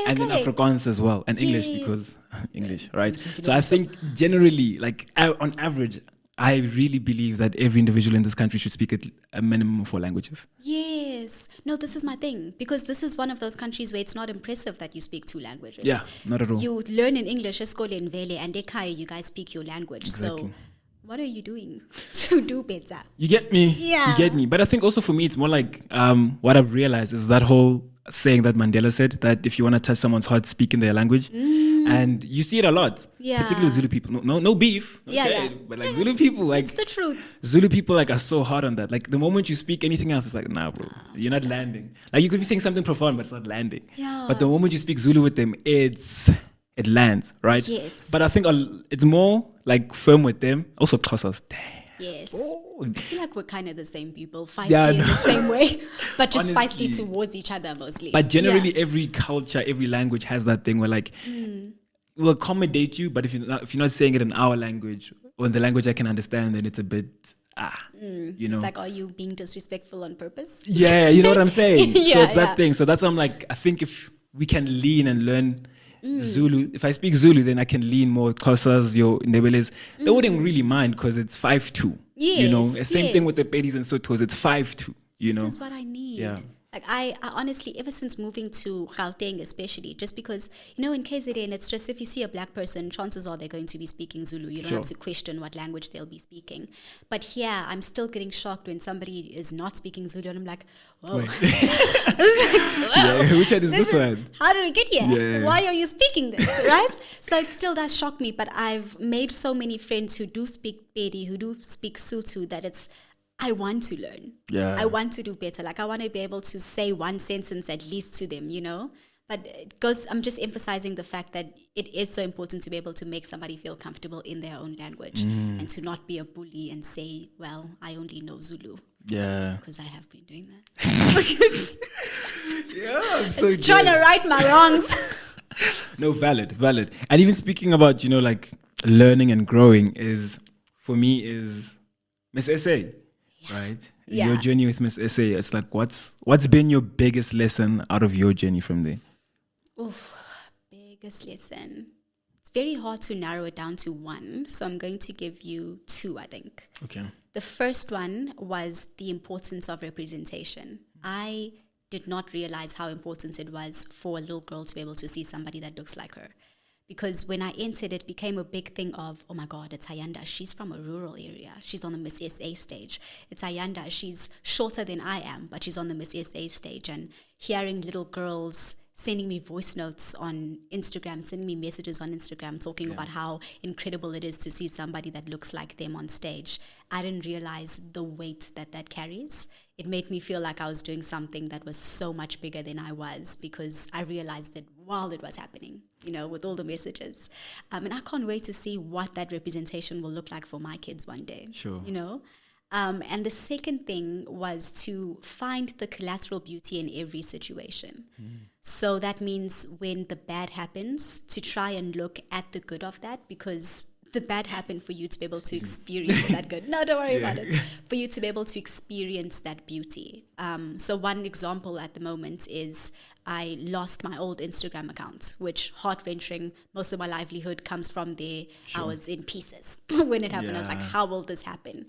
and then Afrikaans as well, and English, because English, right? So I think generally, like on average, I really believe that every individual in this country should speak a minimum of 4 languages. Yes. No, this is my thing. Because this is one of those countries where it's not impressive that you speak 2 languages. Yeah, not at all. You learn in English, Eskole in Vele, and Ekhaya, you guys speak your language. Exactly. So what are you doing to do better? You get me? Yeah. You get me. But I think also for me, it's more like what I've realized is that whole saying that Mandela said, that if you want to touch someone's heart, speak in their language. And you see it a lot, particularly with Zulu people. No beef, but like Zulu people, like it's the truth. Zulu people like are so hard on that. Like the moment you speak anything else, it's like, nah, bro, you're not landing. Like you could be saying something profound, but it's not landing. Yeah. But the moment you speak Zulu with them, it lands, right? Yes. But I think it's more like firm with them. Also, Xhosa's, damn. Yes. Oh. I feel like we're kind of the same people, feisty in the same way, but just honestly, feisty towards each other mostly. But generally, every culture, every language has that thing where like, we'll accommodate you, but if you're not saying it in our language or in the language I can understand, then it's a bit, you know. It's like, are you being disrespectful on purpose? Yeah, you know what I'm saying? So it's that thing. So that's why I'm like, I think if we can lean and learn Zulu, if I speak Zulu, then I can lean more Xhosas, your Ndebele's. They wouldn't really mind because it's 5-2. Yes, you know, the same thing with the Pedis and Sotos, it's 5-2. You know, this is what I need. Yeah. Like I honestly, ever since moving to Gauteng especially, just because, in KZN, it's just if you see a black person, chances are they're going to be speaking Zulu. You don't have to question what language they'll be speaking. But here, I'm still getting shocked when somebody is not speaking Zulu, and I'm like, whoa. Yeah, which one is this one? How did we get here? Yeah. Why are you speaking this, right? So it still does shock me, but I've made so many friends who do speak Pedi, who do speak Sotho, that I want to learn. Yeah. I want to do better. Like I want to be able to say one sentence at least to them, But I'm just emphasizing the fact that it is so important to be able to make somebody feel comfortable in their own language and to not be a bully and say, well, I only know Zulu. Yeah. Because I have been doing that. Yeah, I'm so trying to right my wrongs. No, valid. And even speaking about, like learning and growing for me is Miss SA. Right? Yeah. Your journey with Miss SA, it's like what's been your biggest lesson out of your journey from there? Biggest lesson. It's very hard to narrow it down to one, so I'm going to give you two, I think. Okay. The first one was the importance of representation. I did not realize how important it was for a little girl to be able to see somebody that looks like her. Because when I entered, it became a big thing of, oh my God, it's Ayanda. She's from a rural area. She's on the Miss SA stage. It's Ayanda. She's shorter than I am, but she's on the Miss SA stage. And hearing little girls sending me voice notes on Instagram, sending me messages on Instagram, talking about how incredible it is to see somebody that looks like them on stage. I didn't realize the weight that carries. It made me feel like I was doing something that was so much bigger than I was, because I realized that while it was happening, with all the messages. And I can't wait to see what that representation will look like for my kids one day. Sure. And the second thing was to find the collateral beauty in every situation. So that means when the bad happens, to try and look at the good of that, because the bad happened for you to be able to experience that good. No, don't worry about it. For you to be able to experience that beauty. So one example at the moment is I lost my old Instagram account, which heart-wrenching. Most of my livelihood comes from there. Sure. I was in pieces when it happened. I was like, how will this happen?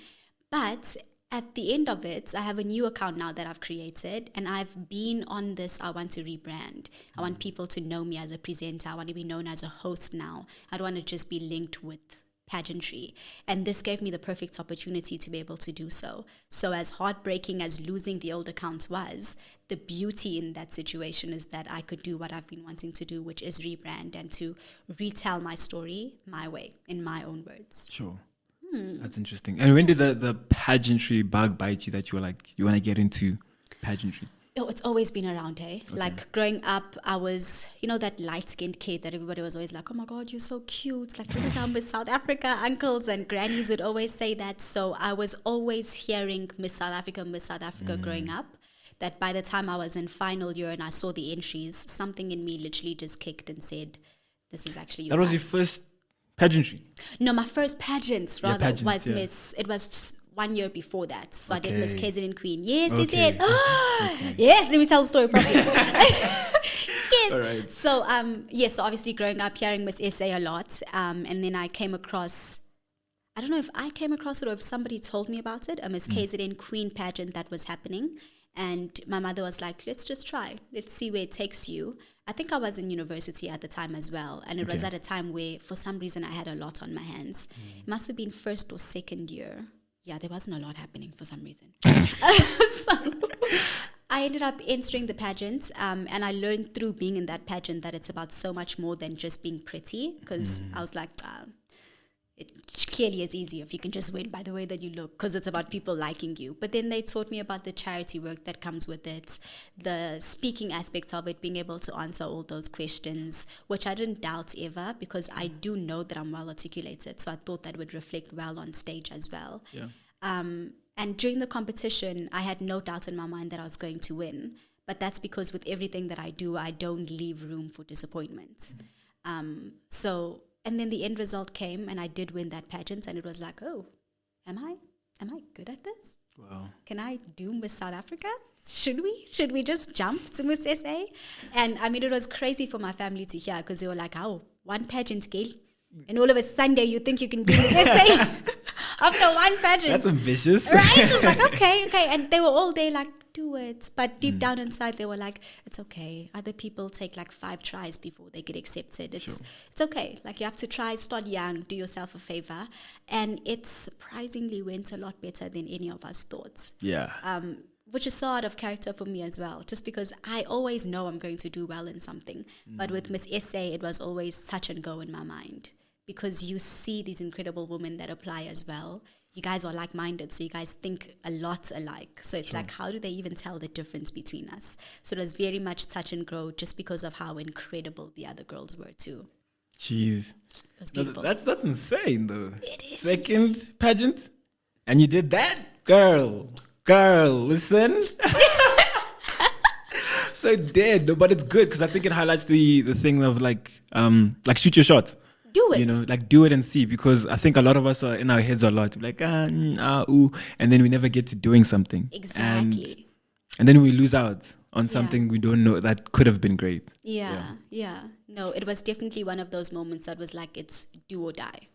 But at the end of it, I have a new account now that I've created, and I've been on this. I want to rebrand. I want people to know me as a presenter. I want to be known as a host now. I don't want to just be linked with pageantry. And this gave me the perfect opportunity to be able to do so. So as heartbreaking as losing the old account was, the beauty in that situation is that I could do what I've been wanting to do, which is rebrand and to retell my story my way, in my own words. Sure. That's interesting. And when did the pageantry bug bite you that you were like, you want to get into pageantry? It's always been around, hey? Okay. Like growing up, I was, that light-skinned kid that everybody was always like, oh my God, you're so cute. Like, this is how Miss South Africa uncles and grannies would always say that. So I was always hearing Miss South Africa growing up. That by the time I was in final year and I saw the entries, something in me literally just kicked and said, this is actually your That was your first pageantry? No, my first paget was Miss. It was 1 year before that. So I did Miss KZN Queen. Yes. Yes, let me tell the story properly. Yes. All right. So, so obviously growing up, hearing Miss SA a lot. And then I came across, I don't know if I came across it or if somebody told me about it, a Miss KZN Queen pageant that was happening. And my mother was like, let's just try. Let's see where it takes you. I think I was in university at the time as well. And it was at a time where, for some reason, I had a lot on my hands. It must have been first or second year. Yeah, there wasn't a lot happening for some reason. So I ended up entering the pageant. And I learned through being in that pageant that it's about so much more than just being pretty. Because I was like, it clearly is easier if you can just win by the way that you look, because it's about people liking you. But then they taught me about the charity work that comes with it, the speaking aspect of it, being able to answer all those questions, which I didn't doubt ever, because I do know that I'm well articulated. So I thought that would reflect well on stage as well. Yeah. And during the competition, I had no doubt in my mind that I was going to win. But that's because with everything that I do, I don't leave room for disappointment. And then the end result came, and I did win that pageant, and it was like, oh, am I good at this? Wow. Can I do Miss South Africa? Should we just jump to Miss SA? And I mean, it was crazy for my family to hear, because they were like, oh, one pageant, girl, and all of a Sunday you think you can do Miss SA? After one pageant. That's ambitious. Right? It's like, okay. And they were all there like, do it. But deep down inside, they were like, it's okay. Other people take like 5 tries before they get accepted. It's okay. Like, you have to try, start young, do yourself a favor. And it surprisingly went a lot better than any of us thought. Yeah. Which is so out of character for me as well, just because I always know I'm going to do well in something. But with Miss SA, it was always touch and go in my mind, because you see these incredible women that apply as well. You guys are like-minded, so you guys think a lot alike. So it's like, how do they even tell the difference between us? So it was very much touch and grow, just because of how incredible the other girls were too. Jeez. It was beautiful. That's insane, though. It is Second insane. Pageant, and you did that? Girl, listen. So dead, no, but it's good, because I think it highlights the thing of like shoot your shot. Do it. You know, like do it and see, because I think a lot of us are in our heads a lot, like, ooh, and then we never get to doing something. Exactly. And then we lose out on something we don't know that could have been great. Yeah. No, it was definitely one of those moments that was like, it's do or die.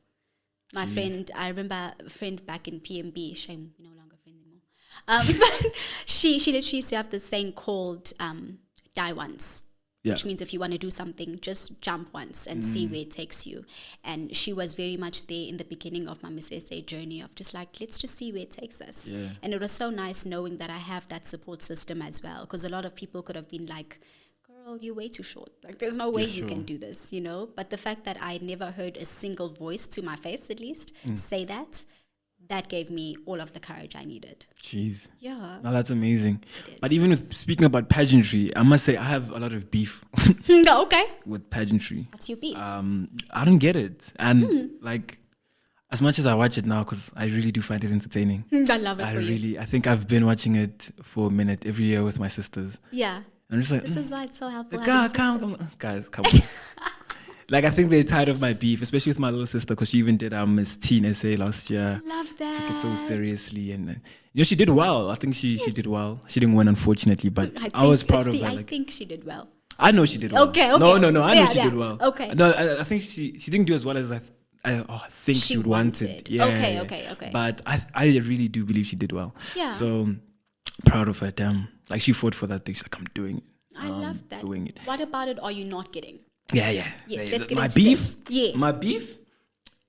My friend, I remember a friend back in PMB, shame, we're no longer friends anymore. She literally used to have this saying called die once. Which means if you want to do something, just jump once and see where it takes you. And she was very much there in the beginning of my Miss SA journey of just like, let's just see where it takes us. Yeah. And it was so nice knowing that I have that support system as well, because a lot of people could have been like, girl, you're way too short. Like, there's no way you can do this, you know? But the fact that I never heard a single voice, to my face at least, say that gave me all of the courage I needed. Jeez. Yeah. No, that's amazing. But even with speaking about pageantry, I must say I have a lot of beef. Okay. With pageantry. That's your beef. I don't get it. And like, as much as I watch it now, because I really do find it entertaining. I love it I think I've been watching it for a minute every year with my sisters. Yeah. I'm just like, this is why it's so helpful. Guys, come on. Like, I think they're tired of my beef, especially with my little sister, because she even did Miss Teen SA last year. Love that. Took it so seriously, and you know, she did well. I think she did well. She didn't win, unfortunately, but I was proud of her. I think she did well. I know she did well. Okay. No. I know she did well. Okay. No, I think she didn't do as well as I think she would wanted. Yeah. Okay. But I really do believe she did well. Yeah. So proud of her. Damn. Like, she fought for that thing. She's like, I'm doing it. I love that. Doing it. What about it are you not getting? Yeah. Yes, let's get my into beef. this. Yeah. My beef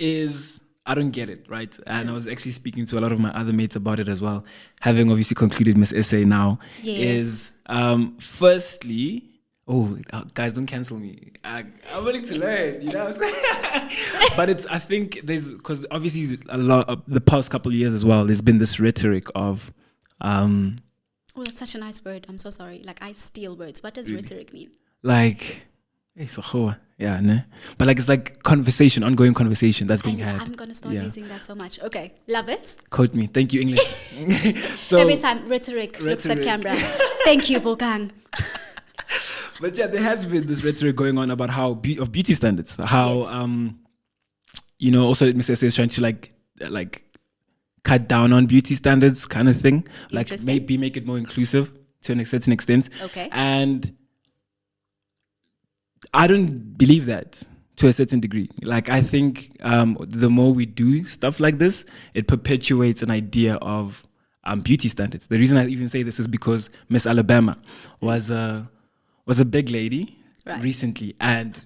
is I don't get it, right? And I was actually speaking to a lot of my other mates about it as well. Having obviously concluded Miss SA now, is firstly, guys, don't cancel me. I'm willing to learn, you know what I'm saying? But I think because obviously a lot of the past couple of years as well, there's been this rhetoric of, oh, that's such a nice word. I'm so sorry. Like, I steal words. What does rhetoric mean? Like, yeah, ne? But like, it's like ongoing conversation that's being had. I'm going to start using that so much. Okay, love it. Quote me. Thank you, English. So every time rhetoric looks at camera. Thank you, Bokang. But yeah, there has been this rhetoric going on about how of beauty standards. How you know, also Miss SA is trying to like cut down on beauty standards, kind of thing. Like, maybe make it more inclusive to a certain extent. Okay. And I don't believe that to a certain degree. Like, I think the more we do stuff like this, it perpetuates an idea of beauty standards. The reason I even say this is because Miss Alabama was a big lady recently, and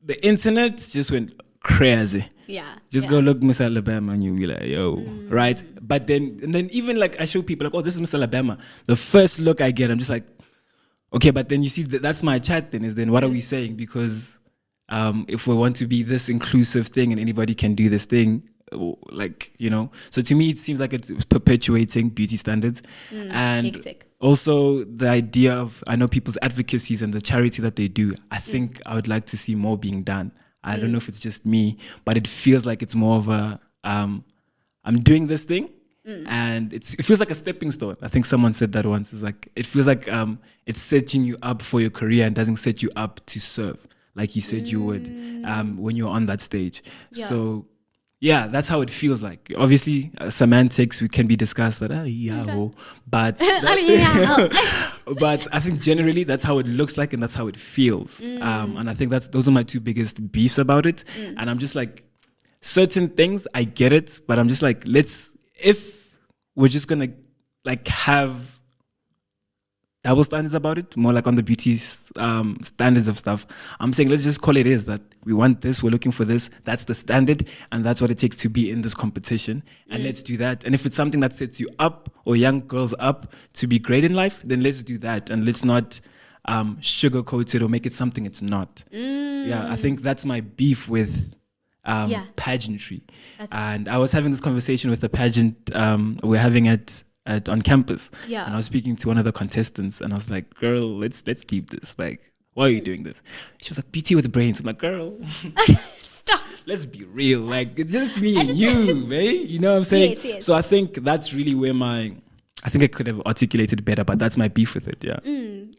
the internet just went crazy. Yeah. Go look Miss Alabama and you'll be like, yo, right? But then even like I show people like, oh, this is Miss Alabama. The first look I get, I'm just like, okay, but then you see that's my chat then what are we saying? Because if we want to be this inclusive thing and anybody can do this thing, like, you know, so to me it seems like it's perpetuating beauty standards. And hectic. Also the idea of, I know people's advocacies and the charity that they do, I think I would like to see more being done. I don't know if it's just me, but it feels like it's more of a I'm doing this thing. And it feels like a stepping stone. I think someone said that once. It's like, it feels like it's setting you up for your career and doesn't set you up to serve like you said you would when you're on that stage. Yeah. So yeah, that's how it feels like. Obviously, semantics can be discussed. But but I think generally that's how it looks like and that's how it feels. And I think those are my two biggest beefs about it. And I'm just like, certain things, I get it, but I'm just like, if we're just gonna like have double standards about it, more like on the beauty standards of stuff. I'm saying let's just call it is that we want this, we're looking for this, that's the standard, and that's what it takes to be in this competition. And let's do that. And if it's something that sets you up or young girls up to be great in life, then let's do that. And let's not sugarcoat it or make it something it's not. Yeah, I think that's my beef with pageantry. And I was having this conversation with the pageant we're having on campus. Yeah. And I was speaking to one of the contestants and I was like, girl, let's keep this. Like, why are you doing this? She was like, beauty with brains. I'm like, girl, stop. Let's be real. Like, it's just me and you, man. You know what I'm saying? Yes. So I think that's really where I think I could have articulated better, but that's my beef with it, yeah.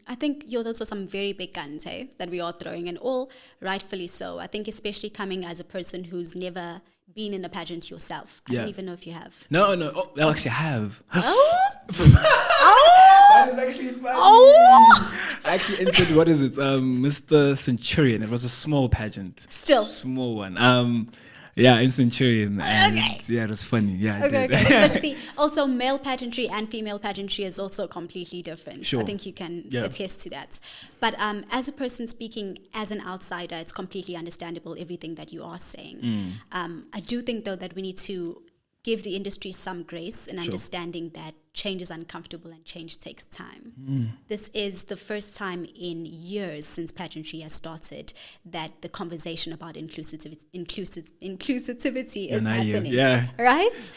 I think those are some very big guns, hey, that we are throwing, and all rightfully so. I think especially coming as a person who's never been in a pageant yourself. I don't even know if you have. No. Oh, I actually have. Oh! That is actually funny. Oh! I actually entered, what is it? Mr. Centurion. It was a small pageant. Still. Small one. Yeah, in Centurion. And yeah, it was funny. Yeah, I did. But see, also male pageantry and female pageantry is also completely different. Sure. I think you can attest to that. But as a person speaking as an outsider, it's completely understandable everything that you are saying. I do think, though, that we need to give the industry some grace and understanding that change is uncomfortable and change takes time. This is the first time in years since pageantry has started that the conversation about inclusivity is happening. Yeah. Right?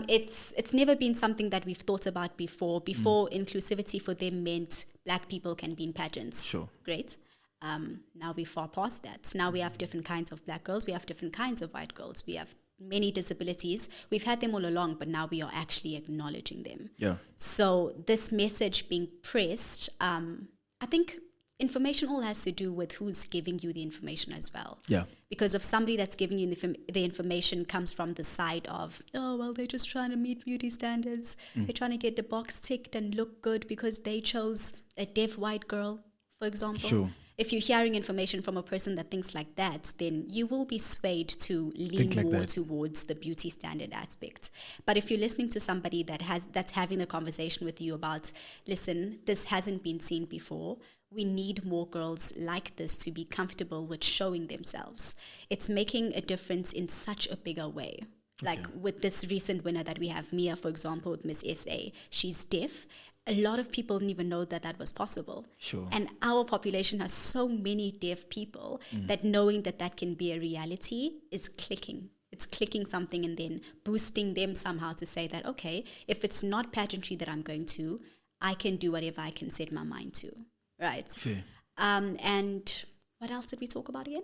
It's never been something that we've thought about before. Before, inclusivity for them meant black people can be in pageants. Sure. Great. Now we're far past that. Now we have different kinds of black girls. We have different kinds of white girls. We have many disabilities. We've had them all along, but now we are actually acknowledging them. Yeah. So this message being pressed, I think information all has to do with who's giving you the information as well. Yeah. Because if somebody that's giving you the information comes from the side of, oh, well, they're just trying to meet beauty standards. They're trying to get the box ticked and look good because they chose a deaf white girl, for example. Sure. If you're hearing information from a person that thinks like that, then you will be swayed to lean more towards the beauty standard aspect. But if you're listening to somebody that's having a conversation with you about, listen, this hasn't been seen before. We need more girls like this to be comfortable with showing themselves. It's making a difference in such a bigger way. Like with this recent winner that we have, Mia, for example, with Miss SA, she's deaf. A lot of people didn't even know that was possible. Sure. And our population has so many deaf people that knowing that can be a reality is clicking. It's clicking something and then boosting them somehow to say that, okay, if it's not pageantry that I'm going to, I can do whatever I can set my mind to. Right. Fair. And what else did we talk about again?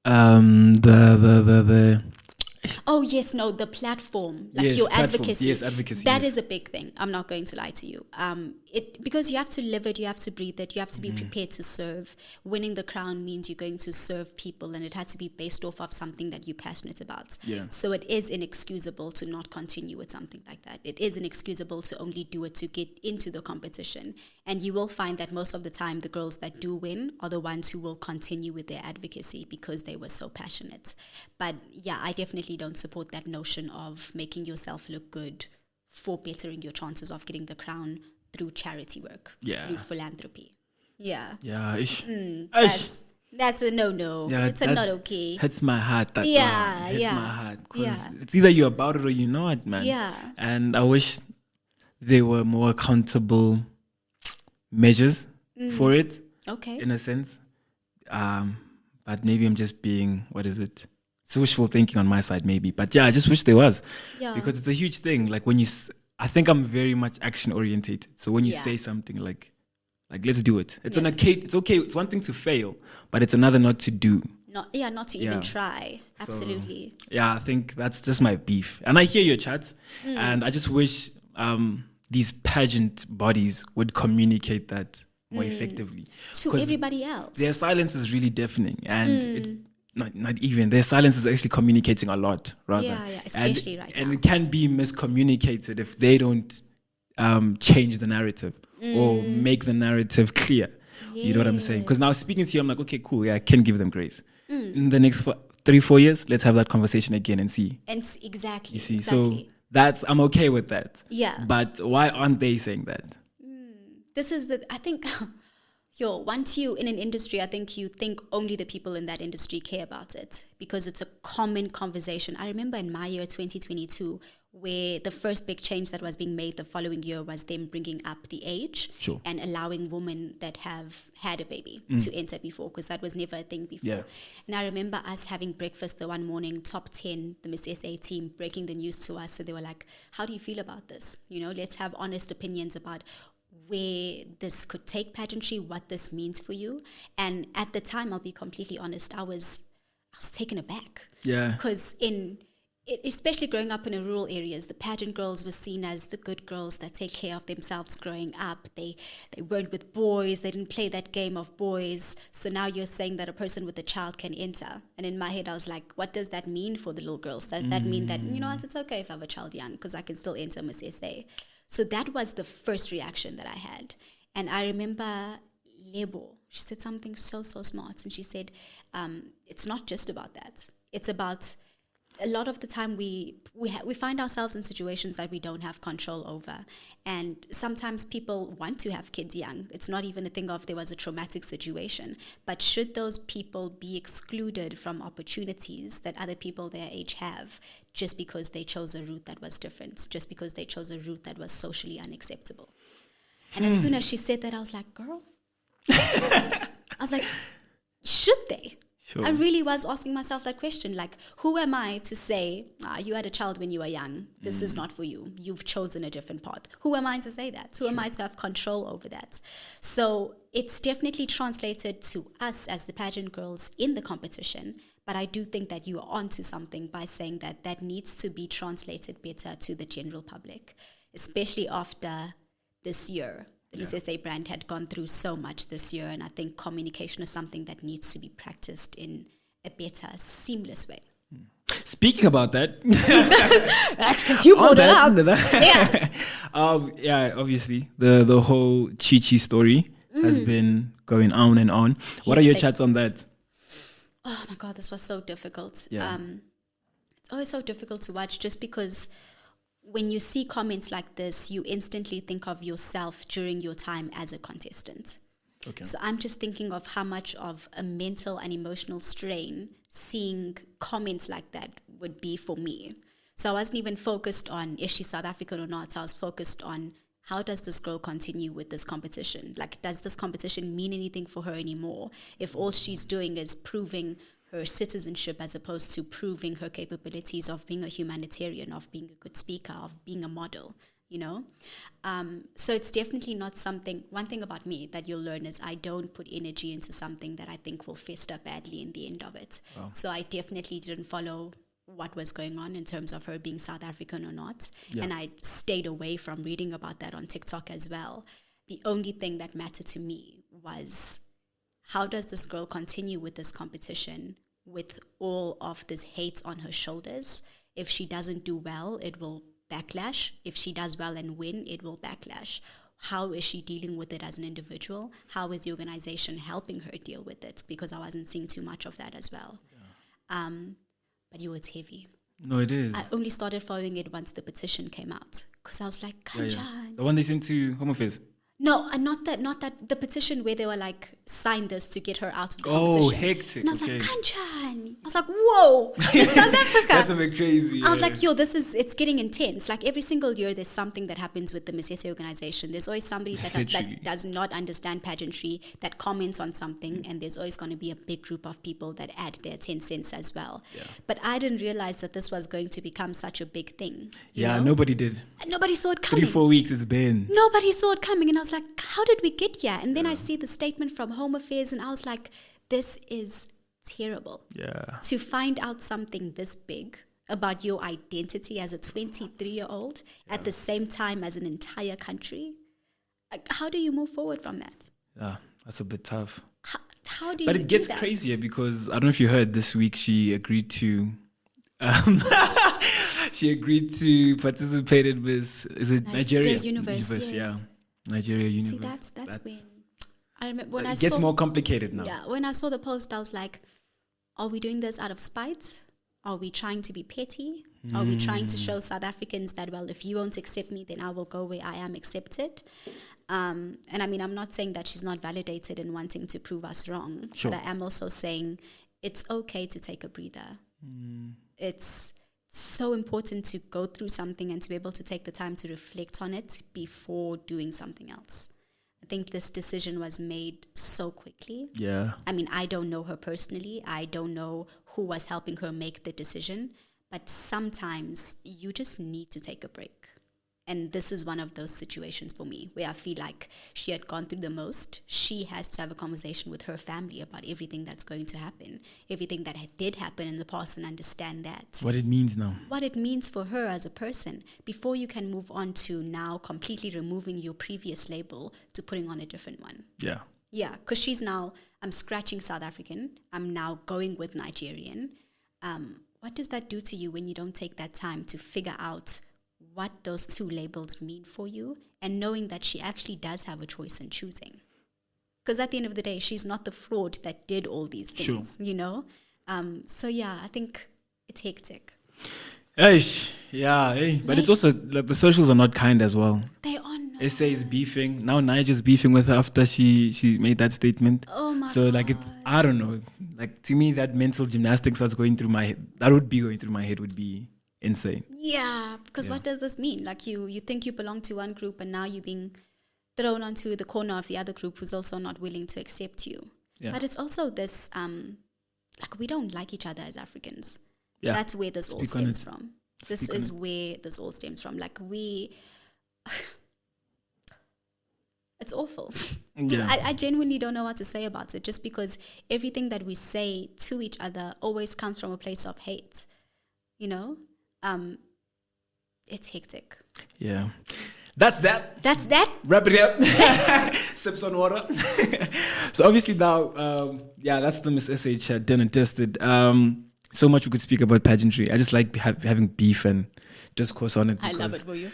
The Oh, yes, no, the platform, like yes, your platform. advocacy. Yes, advocacy. That is a big thing. I'm not going to lie to you. Because you have to live it, you have to breathe it, you have to be prepared to serve. Winning the crown means you're going to serve people, and it has to be based off of something that you're passionate about. Yeah. So it is inexcusable to not continue with something like that. It is inexcusable to only do it to get into the competition. And you will find that most of the time, the girls that do win are the ones who will continue with their advocacy because they were so passionate. But yeah, I definitely don't support that notion of making yourself look good for bettering your chances of getting the crown through charity work, through philanthropy. Yeah. Yeah. That's a no-no. Yeah, it's not okay. Hits my heart. That Yeah, hits yeah. my heart. Because it's either you're about it or you're not, man. Yeah. And I wish there were more accountable measures for it, Okay. in a sense. But maybe I'm just being, it's wishful thinking on my side, maybe. But yeah, I just wish there was. Yeah. Because it's a huge thing. Like when I think I'm very much action orientated. So when you say something like let's do it. It's it's okay. It's one thing to fail, but it's another not to do. Not to even try. Absolutely. So, yeah, I think that's just my beef. And I hear your chat, and I just wish these pageant bodies would communicate that more effectively to everybody else. Their silence is really deafening, and not even their silence is actually communicating a lot, rather. Yeah, especially right now. And it can be miscommunicated if they don't change the narrative or make the narrative clear. You know what I'm saying? Because now speaking to you, I'm like, okay, cool, yeah, I can give them grace. In the next 3-4 years, let's have that conversation again and see. And exactly. You see, exactly. so I'm okay with that. Yeah. But why aren't they saying that? This is I think, once you in an industry, I think you think only the people in that industry care about it because it's a common conversation. I remember in my year 2022, where the first big change that was being made the following year was them bringing up the age and allowing women that have had a baby to enter before, because that was never a thing before. Yeah. And I remember us having breakfast the one morning, top 10, the Miss SA team breaking the news to us. So they were like, how do you feel about this? Let's have honest opinions about where this could take pageantry, what this means for you. And at the time, I'll be completely honest, I was taken aback. Yeah. Because especially growing up in the rural areas, the pageant girls were seen as the good girls that take care of themselves growing up. They weren't with boys. They didn't play that game of boys. So now you're saying that a person with a child can enter. And in my head, I was like, what does that mean for the little girls? Does that mean that, it's okay if I have a child young because I can still enter Miss SA? So that was the first reaction that I had. And I remember Lebo, she said something so smart. And she said, it's not just about that. It's about... a lot of the time we find ourselves in situations that we don't have control over. And sometimes people want to have kids young. It's not even a thing of there was a traumatic situation. But should those people be excluded from opportunities that other people their age have just because they chose a route that was different, just because they chose a route that was socially unacceptable? And as soon as she said that, I was like, girl. I was like, should they? Sure. I really was asking myself that question, like, who am I to say, you had a child when you were young, this is not for you, you've chosen a different path. Who am I to say that? Who am I to have control over that? So it's definitely translated to us as the pageant girls in the competition, but I do think that you are onto something by saying that that needs to be translated better to the general public, especially after this year. The Miss SA brand had gone through so much this year, and I think communication is something that needs to be practiced in a better, seamless way. Speaking about that, since you brought it up, obviously the whole Chi story has been going on and on. What are your chats on that? Oh my God, this was so difficult. Yeah. It's always so difficult to watch just because when you see comments like this, you instantly think of yourself during your time as a contestant. Okay. So I'm just thinking of how much of a mental and emotional strain seeing comments like that would be for me. So I wasn't even focused on is she South African or not. I was focused on how does this girl continue with this competition? Like, does this competition mean anything for her anymore if all she's doing is proving her citizenship as opposed to proving her capabilities of being a humanitarian, of being a good speaker, of being a model, So it's definitely not something, one thing about me that you'll learn is I don't put energy into something that I think will fester badly in the end of it. Wow. So I definitely didn't follow what was going on in terms of her being South African or not. Yeah. And I stayed away from reading about that on TikTok as well. The only thing that mattered to me was, how does this girl continue with this competition with all of this hate on her shoulders? If she doesn't do well, it will backlash. If she does well and win, it will backlash. How is she dealing with it as an individual? How is the organization helping her deal with it? Because I wasn't seeing too much of that as well. Yeah. But it's heavy. No, it is. I only started following it once the petition came out. Because I was like, Kanchan. The one they sent to Home Affairs. No, not that. The petition where they were like, sign this to get her out of the competition. Oh, hectic. And I was like, Kanchan. I was like, whoa, it's South Africa. That's a bit crazy. I was like, it's getting intense. Like every single year, there's something that happens with the Miss SA organization. There's always somebody that does not understand pageantry that comments on something, and there's always going to be a big group of people that add their 10 cents as well. Yeah. But I didn't realize that this was going to become such a big thing. You know? Nobody did. And nobody saw it coming. 3-4 weeks it's been. Nobody saw it coming, and I was like, how did we get here? And then I see the statement from Home Affairs, and I was like, this is terrible. Yeah. To find out something this big about your identity as a 23-year-old at the same time as an entire country, like, how do you move forward from that? Yeah, that's a bit tough. How do you? But it gets crazier because I don't know if you heard this week she agreed to. She agreed to participate in Miss. Is it Nigeria Universe? Yes. Yeah, Nigeria Universe. See, that's when I remember when it gets more complicated now. Yeah, when I saw the post, I was like, are we doing this out of spite? Are we trying to be petty? Are we trying to show South Africans that, well, if you won't accept me, then I will go where I am accepted? And I mean, I'm not saying that she's not validated in wanting to prove us wrong, Sure. but I am also saying it's okay to take a breather. It's so important to go through something and to be able to take the time to reflect on it before doing something else. I think this decision was made so quickly. Yeah. I mean, I don't know her personally. I don't know who was helping her make the decision. But sometimes you just need to take a break. And this is one of those situations for me where I feel like she had gone through the most. She has to have a conversation with her family about everything that's going to happen, everything that did happen in the past, and understand that. What it means now. What it means for her as a person before you can move on to now completely removing your previous label to putting on a different one. Yeah. Yeah, because she's now, I'm scratching South African. I'm now going with Nigerian. What does that do to you when you don't take that time to figure out what those two labels mean for you, and knowing that she actually does have a choice in choosing? Because at the end of the day, she's not the fraud that did all these things, you know? So yeah, I think it's hectic. Eish, yeah, but it's also like the socials are not kind as well. They are not. SA is beefing. Now Nigel's beefing with her after she made that statement. Oh my So God. like I don't know. Like to me that mental gymnastics that's going through my head, that would be going through my head would be insane. Yeah, because what does this mean? Like you think you belong to one group and now you're being thrown onto the corner of the other group who's also not willing to accept you. Yeah. But it's also this, like we don't like each other as Africans. Yeah. That's where this all stems from. This is where this all stems from. Like it's awful. Yeah. I genuinely don't know what to say about it, just because everything that we say to each other always comes from a place of hate. You know? It's hectic. Yeah. That's that. Wrap it up. Sips on water. So obviously now, that's the Miss SH done and tested. So much we could speak about pageantry. I just like having beef and discourse on it. I love it for you.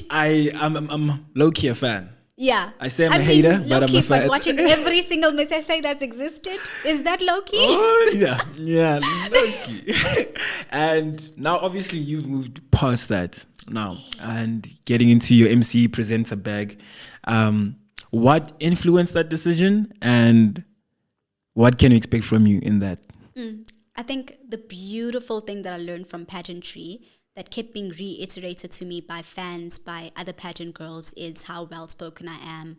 I'm low-key a fan. Yeah. I say I'm a hater, but I'm a fan. But watching every single Miss SA that's existed, is that low-key? Oh, yeah, low-key. And now obviously you've moved past that now and getting into your MC presenter bag. What influenced that decision and what can we expect from you in that? I think the beautiful thing that I learned from pageantry that kept being reiterated to me by fans, by other pageant girls, is how well-spoken I am.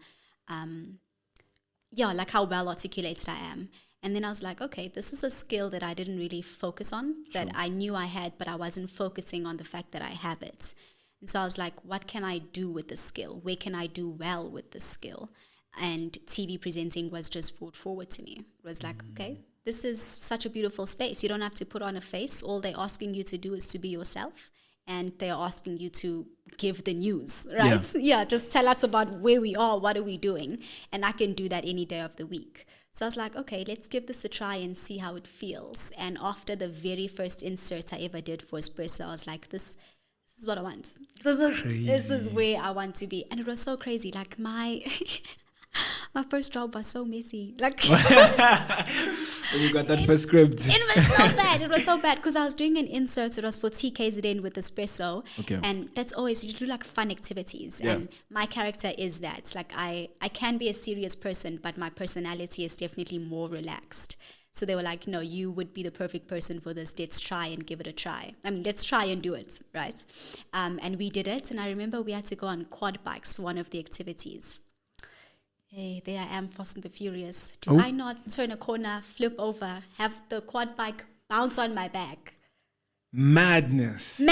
Like how well-articulated I am. And then I was like, okay, this is a skill that I didn't really focus on, that I knew I had, but I wasn't focusing on the fact that I have it. And so I was like, what can I do with this skill? Where can I do well with this skill? And TV presenting was just brought forward to me. It was like, okay, this is such a beautiful space. You don't have to put on a face. All they're asking you to do is to be yourself. And they're asking you to give the news, right? Yeah, just tell us about where we are, what are we doing? And I can do that any day of the week. So I was like, okay, let's give this a try and see how it feels. And after the very first insert I ever did for Espresso, I was like, this is what I want. This is where I want to be. And it was so crazy. Like my first job was so messy. Like you got that first script. It was so bad. It was so bad because I was doing an insert. It was for TKZN with Espresso. Okay. And that's always, you do like fun activities. Yeah. And my character is that. Like I can be a serious person, but my personality is definitely more relaxed. So they were like, no, you would be the perfect person for this. Let's try and give it a try. I mean, let's try and do it, right? And we did it. And I remember we had to go on quad bikes for one of the activities. Hey, there I am, Fast and the Furious. Do I not turn a corner, flip over, have the quad bike bounce on my back? Madness.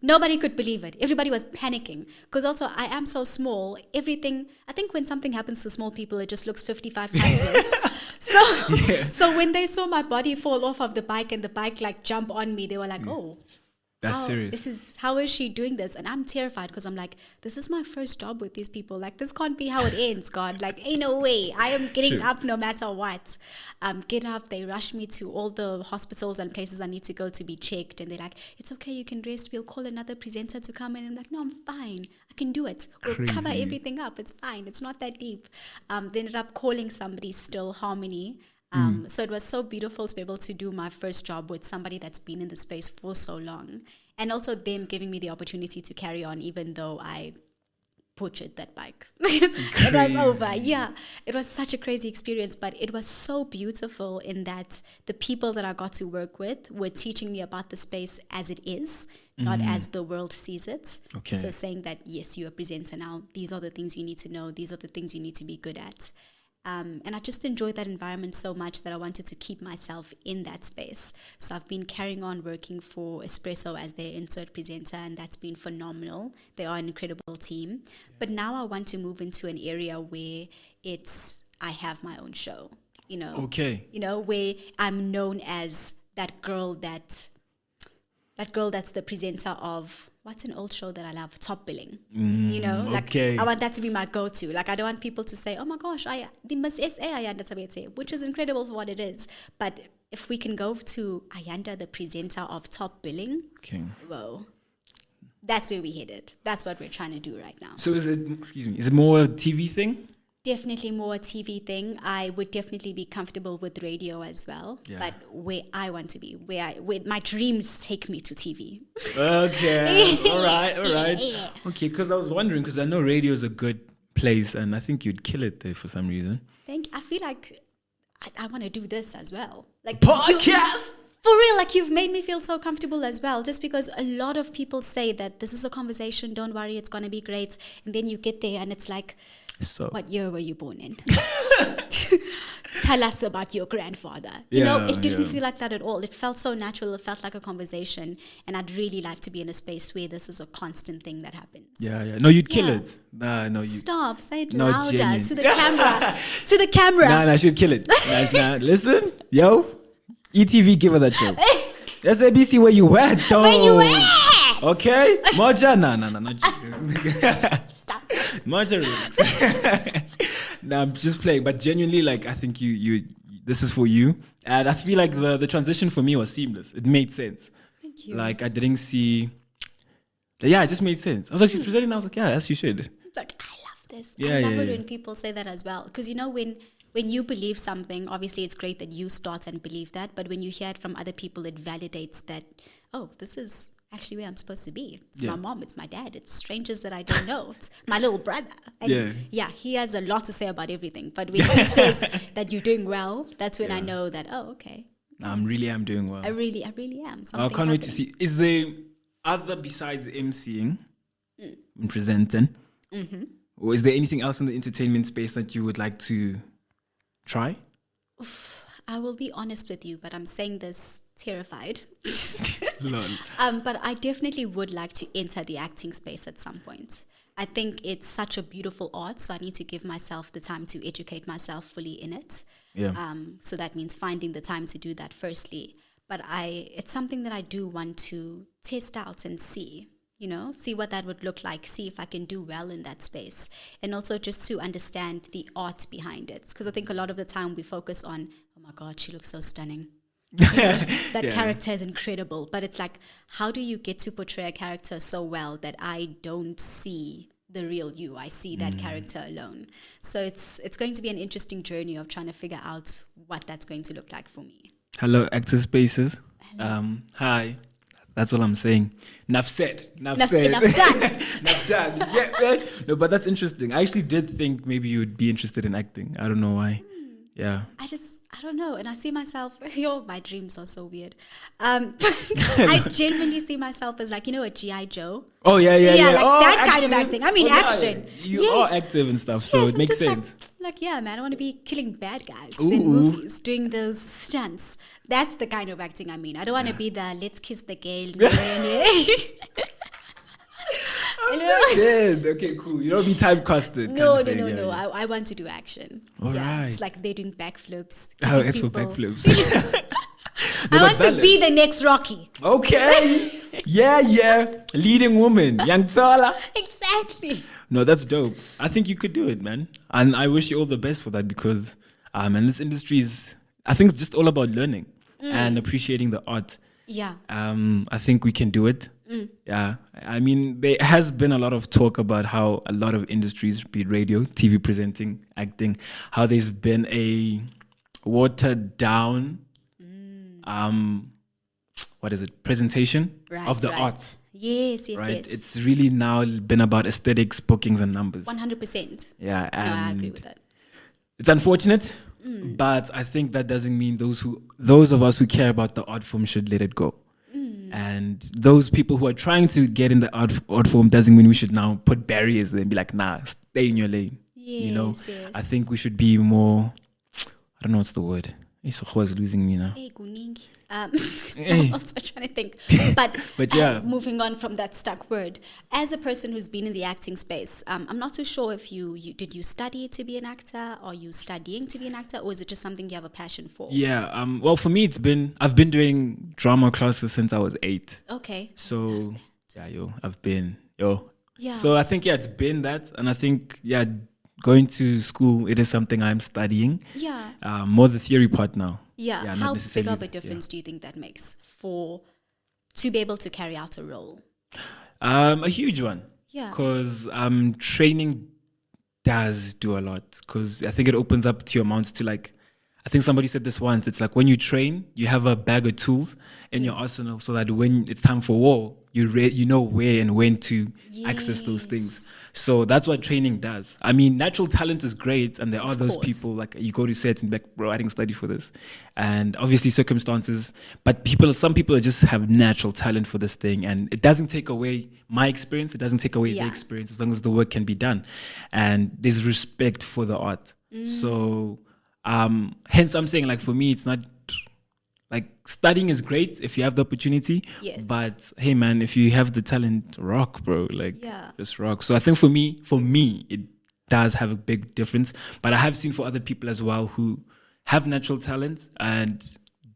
Nobody could believe it. Everybody was panicking. Because also, I am so small. Everything, I think when something happens to small people, it just looks 55 times worse. So when they saw my body fall off of the bike and the bike like jump on me, they were like, oh. That's serious. How is she doing this? And I'm terrified because I'm like, this is my first job with these people. Like, this can't be how it ends, God. Like, ain't no way. I am getting up no matter what. Get up. They rush me to all the hospitals and places I need to go to be checked. And they're like, it's okay. You can rest. We'll call another presenter to come in. And I'm like, no, I'm fine. I can do it. We'll cover everything up. It's fine. It's not that deep. They ended up calling somebody still, Harmony. So it was so beautiful to be able to do my first job with somebody that's been in the space for so long. And also them giving me the opportunity to carry on even though I butchered that bike. It was over. Yeah, it was such a crazy experience, but it was so beautiful in that the people that I got to work with were teaching me about the space as it is, not as the world sees it. Okay. So saying that, yes, you're a presenter now. These are the things you need to know. These are the things you need to be good at. And I just enjoyed that environment so much that I wanted to keep myself in that space. So I've been carrying on working for Espresso as their insert presenter, and that's been phenomenal. They are an incredible team. But now I want to move into an area where I have my own show, Okay. Where I'm known as that girl that's the presenter of, what's an old show that I love? Top Billing. Okay. I want that to be my go-to. Like, I don't want people to say, oh my gosh, the Miss SA Ayanda Thabethe, which is incredible for what it is. But if we can go to Ayanda, the presenter of Top Billing, whoa, that's where we headed. That's what we're trying to do right now. So is it more a TV thing? Definitely more a TV thing. I would definitely be comfortable with radio as well. Yeah. But where I want to be, where my dreams take me to TV. Okay. All right. Okay, because I was wondering, because I know radio is a good place, and I think you'd kill it there for some reason. I feel like I want to do this as well. Like Podcast! For real, like you've made me feel so comfortable as well, just because a lot of people say that this is a conversation, don't worry, it's going to be great. And then you get there and it's like, so what year were you born in? Tell us about your grandfather. It didn't feel like that at all. It felt so natural. It felt like a conversation. And I'd really like to be in a space where this is a constant thing that happens. Yeah. No, you'd kill it. Nah, no, you. Stop. Say it No, louder genuine. to the camera. To the camera. Nah, she'd kill it. Nah. Listen, yo, ETV, give her that show. That's ABC where you at, though. Where you at? Okay? Moja? Nah. Stop. Moja relax. Nah, I'm just playing. But genuinely, like, I think you this is for you. And I feel like the transition for me was seamless. It made sense. Thank you. Like, I didn't see... Yeah, it just made sense. I was like, she's presenting. I was like, yeah, as you should. It's like, I love this. Yeah, I love yeah, it yeah. when people say that as well. Because, when you believe something, obviously it's great that you start and believe that. But when you hear it from other people, it validates that, oh, this is actually where I'm supposed to be. It's my mom, it's my dad, it's strangers that I don't know. It's my little brother. And he has a lot to say about everything. But when he says that you're doing well, that's when I know that, oh, okay. I really am doing well. I really am. I Something's can't wait to happening. see. Is there other besides emceeing and presenting? Mm-hmm. Or is there anything else in the entertainment space that you would like to try? I will be honest with you, but I'm saying this terrified. Lol. But I definitely would like to enter the acting space at some point. I think it's such a beautiful art, so I need to give myself the time to educate myself fully in it. Yeah. So that means finding the time to do that firstly. But it's something that I do want to test out and see what that would look like, see if I can do well in that space. And also just to understand the art behind it. Because I think a lot of the time we focus on, oh my God, she looks so stunning. That character is incredible. But it's like, how do you get to portray a character so well that I don't see the real you? I see that character alone. So it's going to be an interesting journey of trying to figure out what that's going to look like for me. Hello, Actor Spaces. Hi. That's all I'm saying. Enough said. Enough's done. Enough done. Yeah. No, but that's interesting. I actually did think maybe you'd be interested in acting. I don't know why. Yeah. I don't know. And I see myself, my dreams are so weird. I genuinely see myself as like, a G.I. Joe. Oh, yeah. Like that action. kind of acting. I mean, action. You are active and stuff, so it makes sense. Like, yeah, man, I want to be killing bad guys Ooh. in movies, doing those stunts. That's the kind of acting I mean. I don't want to be the let's kiss the girl. Okay, cool. You don't be typecasted. No. I want to do action. All right. It's like they're doing backflips. Oh, it's for backflips. I want to be the next Rocky. Okay. Yeah. Leading woman. Young Tala. Exactly. No, that's dope. I think you could do it, man. And I wish you all the best for that because, man, this industry is, I think it's just all about learning and appreciating the art. Yeah. I think we can do it. Yeah. I mean, there has been a lot of talk about how a lot of industries, be it radio, TV presenting, acting, how there's been watered down, what is it? Presentation of the arts. Yes, yes, right? yes. It's really now been about aesthetics, bookings, and numbers. 100%. Yeah, and I agree with that. it's unfortunate, but I think that doesn't mean those of us who care about the art form should let it go. And those people who are trying to get in the art form doesn't mean we should now put barriers there and be like, nah, stay in your lane. Yes. I think we should be more, I don't know what's the word. Sesotho is losing me now. Hey, kuningi. I'm also trying to think. But yeah. Moving on from that stuck word, as a person who's been in the acting space, I'm not too sure if you did you study to be an actor? Are you studying to be an actor? Or is it just something you have a passion for? Yeah. Well, for me, I've been doing drama classes since I was 8. Okay. So, yeah, Yeah. So I think, it's been that. And I think, going to school, it is something I'm studying. Yeah. More the theory part now. Yeah. How big of a difference do you think that makes to be able to carry out a role? A huge one. Yeah. Because training does do a lot. Because I think it opens up to your amounts to like, I think somebody said this once. It's like when you train, you have a bag of tools in your arsenal so that when it's time for war, you know where and when to access those things. So that's what training does. I mean, natural talent is great, and there are those people like you go to sets and be like, bro, I didn't study for this, and obviously circumstances. But some people just have natural talent for this thing, and it doesn't take away my experience. It doesn't take away their experience as long as the work can be done, and there's respect for the art. So, hence I'm saying like for me, it's not. Like studying is great if you have the opportunity, but hey man, if you have the talent, rock, bro. Like just rock. So I think for me, it does have a big difference. But I have seen for other people as well who have natural talent and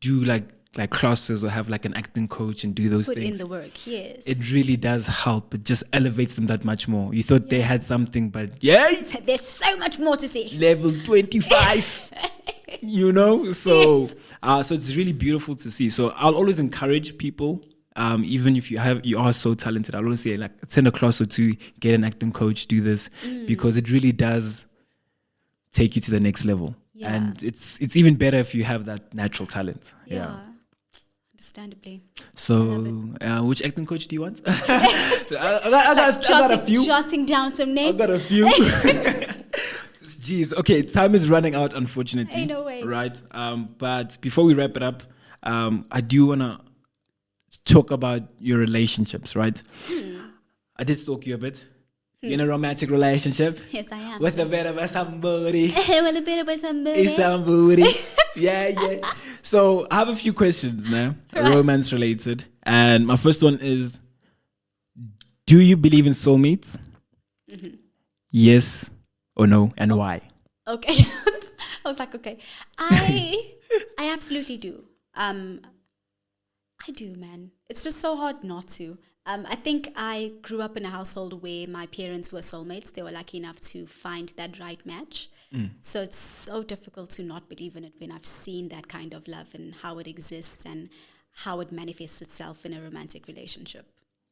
do like classes or have like an acting coach and do those things. Put in the work, yes. It really does help. It just elevates them that much more. You thought they had something, but there's so much more to see. Level 25. So it's really beautiful to see. So I'll always encourage people, even if you are so talented, I'll always say like send a class or two, get an acting coach, do this, because it really does take you to the next level. And it's even better if you have that natural talent. Understandably. So which acting coach do you want? I got a few. Jotting down some names. I got a few. Jeez. Okay, time is running out, unfortunately. Ain't no way. Right. But before we wrap it up, I do want to talk about your relationships, right? I did stalk you a bit. You're in a romantic relationship. Yes, I am. With a bit of somebody. With a bit of somebody. It's somebody. Yeah. So I have a few questions now, romance related. And my first one is, do you believe in soulmates? Yes or no, and why? Okay. I was like, okay. I absolutely do. I do, man. It's just so hard not to. I think I grew up in a household where my parents were soulmates. They were lucky enough to find that right match. So it's so difficult to not believe in it when I've seen that kind of love and how it exists and how it manifests itself in a romantic relationship.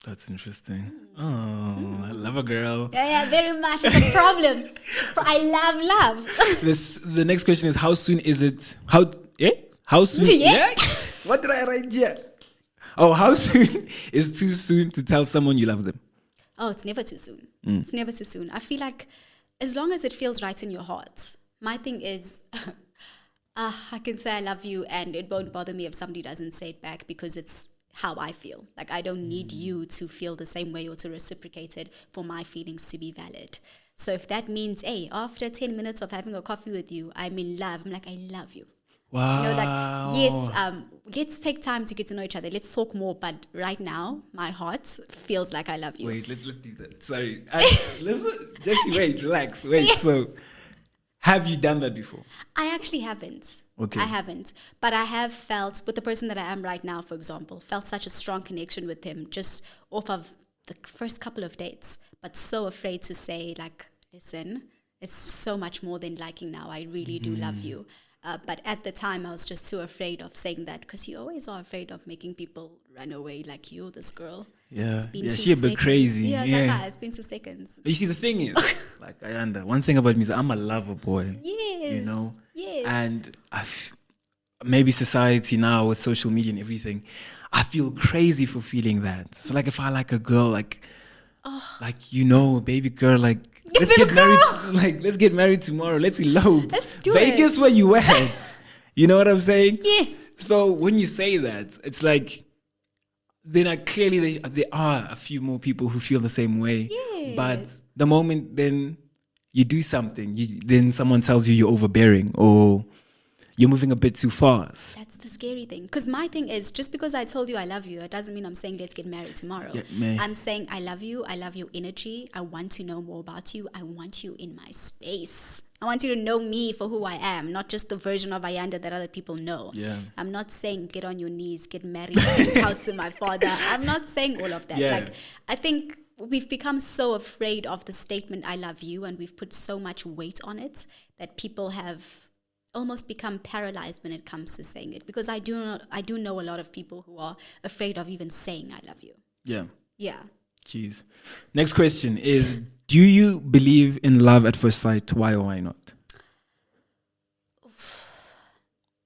That's interesting. Oh, I love a girl. Yeah, very much. It's a problem. I love. The next question is, how soon is it? How soon? Yeah. What did I write here? Oh, how soon is too soon to tell someone you love them? Oh, it's never too soon. It's never too soon. I feel like as long as it feels right in your heart. My thing is, I can say I love you and it won't bother me if somebody doesn't say it back because it's how I feel. Like I don't need you to feel the same way or to reciprocate it for my feelings to be valid. So if that means, hey, after 10 minutes of having a coffee with you, I'm in love. I'm like, I love you. Wow. Yes, let's take time to get to know each other. Let's talk more. But right now, my heart feels like I love you. Wait, let's do that. Sorry. Wait, relax. Wait, so have you done that before? I actually haven't. Okay. I haven't. But I have felt, with the person that I am right now, for example, felt such a strong connection with him just off of the first couple of dates. But so afraid to say, like, listen, it's so much more than liking now. I really do love you. But at the time, I was just too afraid of saying that because you always are afraid of making people run away like you, this girl. Yeah. It's been Yeah, 2 she a bit seconds. crazy. Yeah, it's Yeah. like, it's been 2 seconds. You see, the thing is, like Ayanda, one thing about me is I'm a lover boy. Yes. You know? Yes. And maybe society now with social media and everything, I feel crazy for feeling that. So like if I like a girl, like baby girl, like let's get married. Like let's get married tomorrow. Let's elope. Let's do Vegas it. where you at? You know what I'm saying? Yes. So when you say that, it's like then clearly there are a few more people who feel the same way. Yes. But the moment then you do something, then someone tells you you're overbearing or you're moving a bit too fast. That's the scary thing. Because my thing is, just because I told you I love you, it doesn't mean I'm saying let's get married tomorrow. Yeah, I'm saying I love you. I love your energy. I want to know more about you. I want you in my space. I want you to know me for who I am, not just the version of Ayanda that other people know. Yeah. I'm not saying get on your knees, get married, send a house to my father. I'm not saying all of that. Yeah. Like, I think we've become so afraid of the statement I love you, and we've put so much weight on it that people have almost become paralyzed when it comes to saying it, because I do know a lot of people who are afraid of even saying I love you. Yeah. Yeah. Jeez. Next question is, do you believe in love at first sight? Why or why not?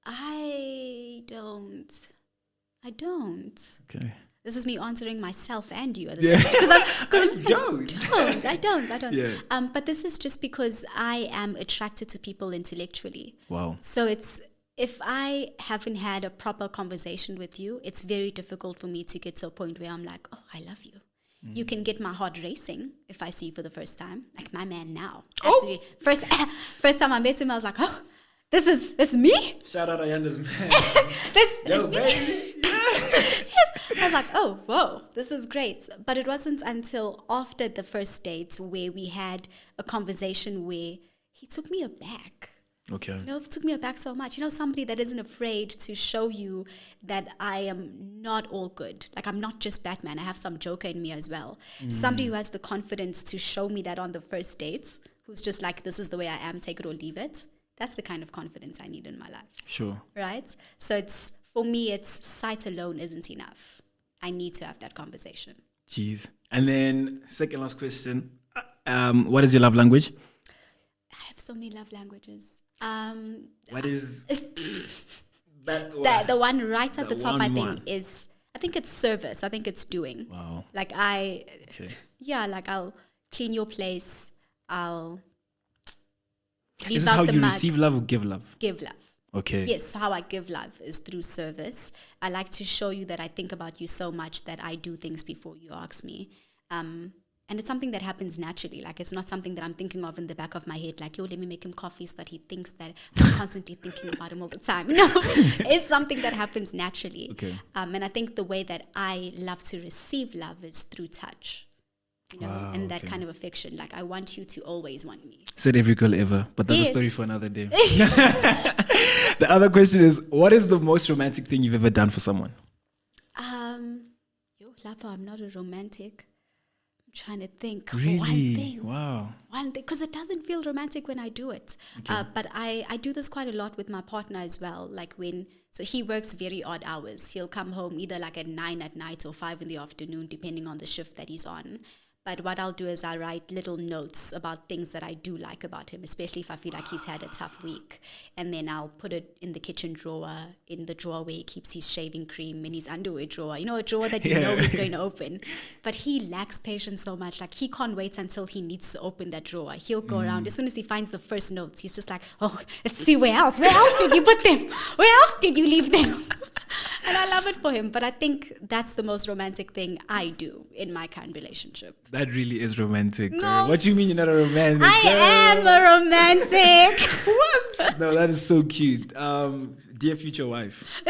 I don't. Okay. This is me answering myself and you at the same time. I don't. Yeah. But this is just because I am attracted to people intellectually. Wow. So if I haven't had a proper conversation with you, it's very difficult for me to get to a point where I'm like, oh, I love you. You can get my heart racing if I see you for the first time, like my man now. Oh. Absolutely. First time I met him, I was like, oh, this is me. Shout out Ayanda's man. This Yo, is me. baby. Yes. I was like, oh, whoa, this is great. But it wasn't until after the first date where we had a conversation where he took me aback. Okay. You know, it took me aback so much. You know, somebody that isn't afraid to show you that I am not all good. Like, I'm not just Batman. I have some Joker in me as well. Somebody who has the confidence to show me that on the first date, who's just like, this is the way I am, take it or leave it. That's the kind of confidence I need in my life. Sure. Right? So for me, sight alone isn't enough. I need to have that conversation. Jeez. And then second last question. What is your love language? I have so many love languages. What is that one? The one right at the top, I think, one. is, I think it's service. I think it's doing. Wow. Like I'll clean your place. I'll leave Is this out how the you mud. receive love or give love? Give love. Okay. Yes, so how I give love is through service. I like to show you that I think about you so much that I do things before you ask me. And it's something that happens naturally. Like, it's not something that I'm thinking of in the back of my head. Like, yo, let me make him coffee so that he thinks that I'm constantly thinking about him all the time. No, it's something that happens naturally. Okay. And I think the way that I love to receive love is through touch. You know, Wow, and that okay. kind of affection. Like, I want you to always want me. Said every girl ever, but that's Yes. a story for another day. The other question is, what is the most romantic thing you've ever done for someone? Lapa, I'm not a romantic. I'm trying to think. Really? One thing. Wow. One thing, because it doesn't feel romantic when I do it. Okay. But I do this quite a lot with my partner as well. Like so he works very odd hours. He'll come home either like at 9 at night or 5 in the afternoon, depending on the shift that he's on. But what I'll do is I'll write little notes about things that I do like about him, especially if I feel like he's had a tough week. And then I'll put it in the kitchen drawer, in the drawer where he keeps his shaving cream, in his underwear drawer. You know, a drawer that you know he's going to open. But he lacks patience so much. Like, he can't wait until he needs to open that drawer. He'll go around. As soon as he finds the first notes, he's just like, oh, let's see where else. Where else did you put them? Where else did you leave them? And I love it for him. But I think that's the most romantic thing I do in my current relationship. That really is romantic. No, What do you mean you're not a romantic? I am a romantic. What? No, that is so cute. Dear future wife.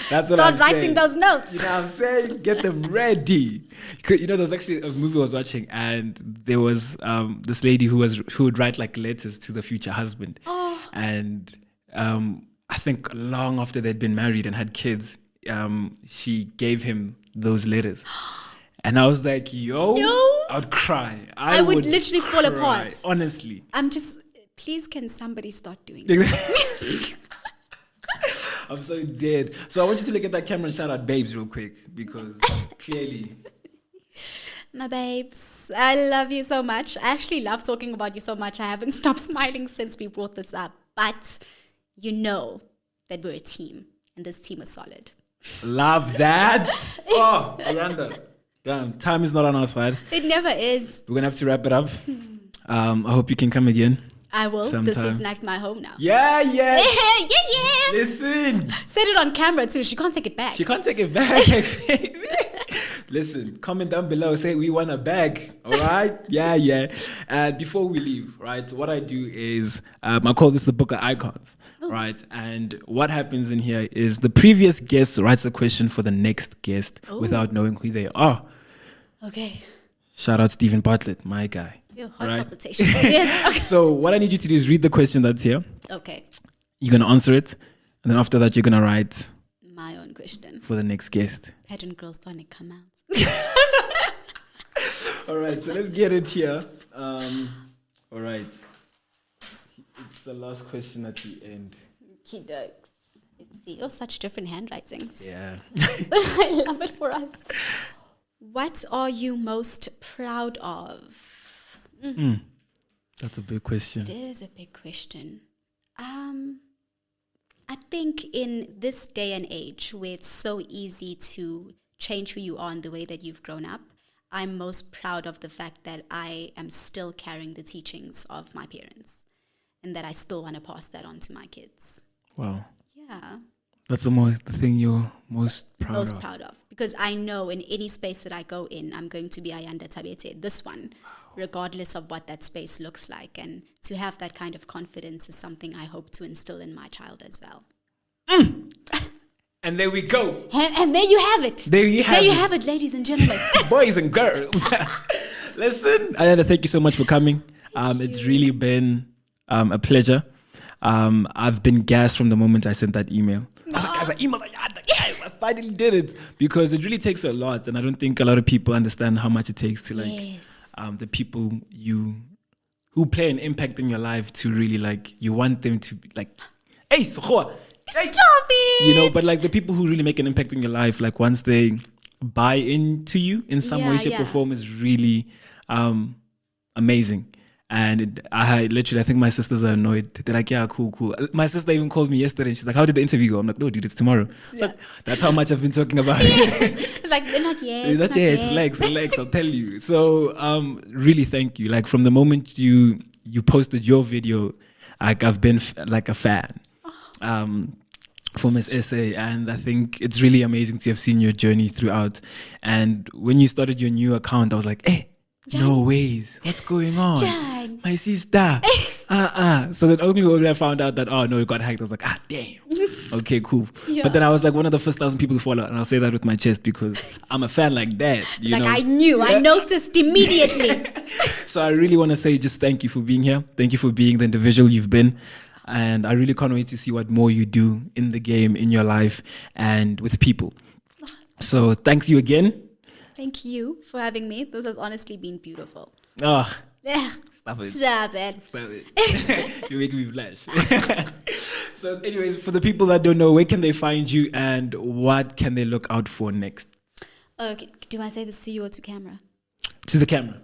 That's what I'm Start writing saying. those notes. You know what I'm saying? Get them ready. You know, there was actually a movie I was watching, and there was this lady who would write like letters to the future husband. Oh. And I think long after they'd been married and had kids, she gave him those letters. And I was like, yo, I would cry. I would literally fall cry, apart. Honestly. I'm just, please, can somebody start doing that? I'm so dead. So I want you to look at that camera and shout out babes real quick because clearly. My babes, I love you so much. I actually love talking about you so much. I haven't stopped smiling since we brought this up. But you know that we're a team and this team is solid. Love that. Oh, Ayanda. Damn, time is not on our side. It never is. We're going to have to wrap it up. I hope you can come again. I will. Sometime. This is like my home now. Yeah. Yeah. Listen. Said it on camera too. She can't take it back. She can't take it back. Listen, comment down below. Say we want a bag. All right? Yeah. And before we leave, right, what I do is I call this the book of icons. Right, and what happens in here is the previous guest writes a question for the next guest without knowing who they are. Okay. Shout out Stephen Bartlett, my guy. Heart palpitations. Yes. Okay. So what I need you to do is read the question that's here. Okay. You're gonna answer it, and then after that you're gonna write my own question for the next guest. Pageant girls trying to come out. All right, so let's get it here. All right. It's the last question at the end. Kidokes. Let's see. Oh, such different handwritings. Yeah. I love it for us. What are you most proud of? That's a big question. It is a big question. I think in this day and age where it's so easy to change who you are in the way that you've grown up, I'm most proud of the fact that I am still carrying the teachings of my parents and that I still want to pass that on to my kids. Wow. Yeah. That's the thing you're most proud of. Most proud of. Because I know in any space that I go in, I'm going to be Ayanda Thabethe, this one, regardless of what that space looks like. And to have that kind of confidence is something I hope to instill in my child as well. And there we go. And there you have it. There you have it, ladies and gentlemen. Boys and girls. Listen, Ayanda, thank you so much for coming. It's really been a pleasure. I've been gassed from the moment I sent that email. I emailed Ayanda, guys, I finally did it. Because it really takes a lot. And I don't think a lot of people understand how much it takes to the people who play an impact in your life to really you want them to be hey, Sokhoa. Stop it! But the people who really make an impact in your life, once they buy into you in some way, shape, or form is really amazing. And I think my sisters are annoyed. They're like, yeah, cool. My sister even called me yesterday. And she's like, how did the interview go? I'm like, no, dude, it's tomorrow. That's how much I've been talking about it. It's like, not yet. Not yet. Relax, I'll tell you. So really thank you. From the moment you posted your video, I've been a fan. For Miss SA, and I think it's really amazing to have seen your journey throughout. And when you started your new account, I was like, hey, no ways, what's going on? Jan. My sister. So then only when I found out that, oh no, it got hacked, I was like, damn. Okay, cool. Yeah. But then I was one of the first 1,000 people to follow, and I'll say that with my chest because I'm a fan like that. You know? I knew, I noticed immediately. So I really want to say just thank you for being here. Thank you for being the individual you've been. And I really can't wait to see what more you do in the game, in your life, and with people. So thanks you again. Thank you for having me. This has honestly been beautiful. Oh, stop it. You're making me blush. So anyways, for the people that don't know, where can they find you and what can they look out for next? Okay, do I say this to you or to camera? To the camera.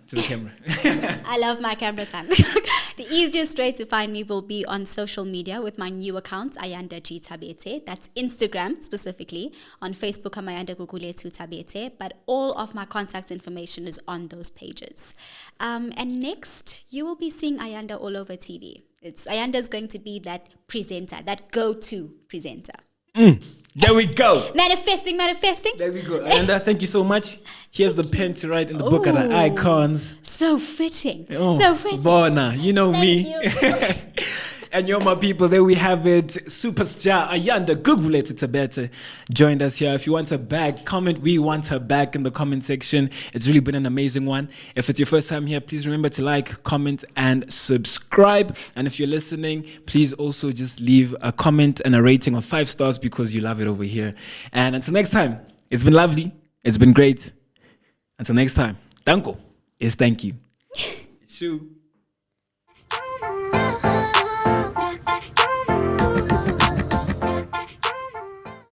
I love my camera time. The easiest way to find me will be on social media with my new account, Ayanda G Thabethe. That's Instagram specifically. On Facebook, I'm Ayanda Gugulethu Thabethe. But all of my contact information is on those pages. And next, you will be seeing Ayanda all over TV. Ayanda's going to be that presenter, that go-to presenter. There we go. Manifesting. There we go. And thank you so much. Here's the pen to write in the book of the icons. So fitting. Bona, you know Thank me. You. And you're my people. There we have it. Superstar Ayanda Gugulethu Thabethe joined us here. If you want her back, comment "we want her back" in the comment section. It's really been an amazing one. If it's your first time here, please remember to like, comment, and subscribe. And if you're listening, please also just leave a comment and a rating of 5 stars because you love it over here. And until next time, it's been lovely. It's been great. Until next time, danko is thank you. Shoo.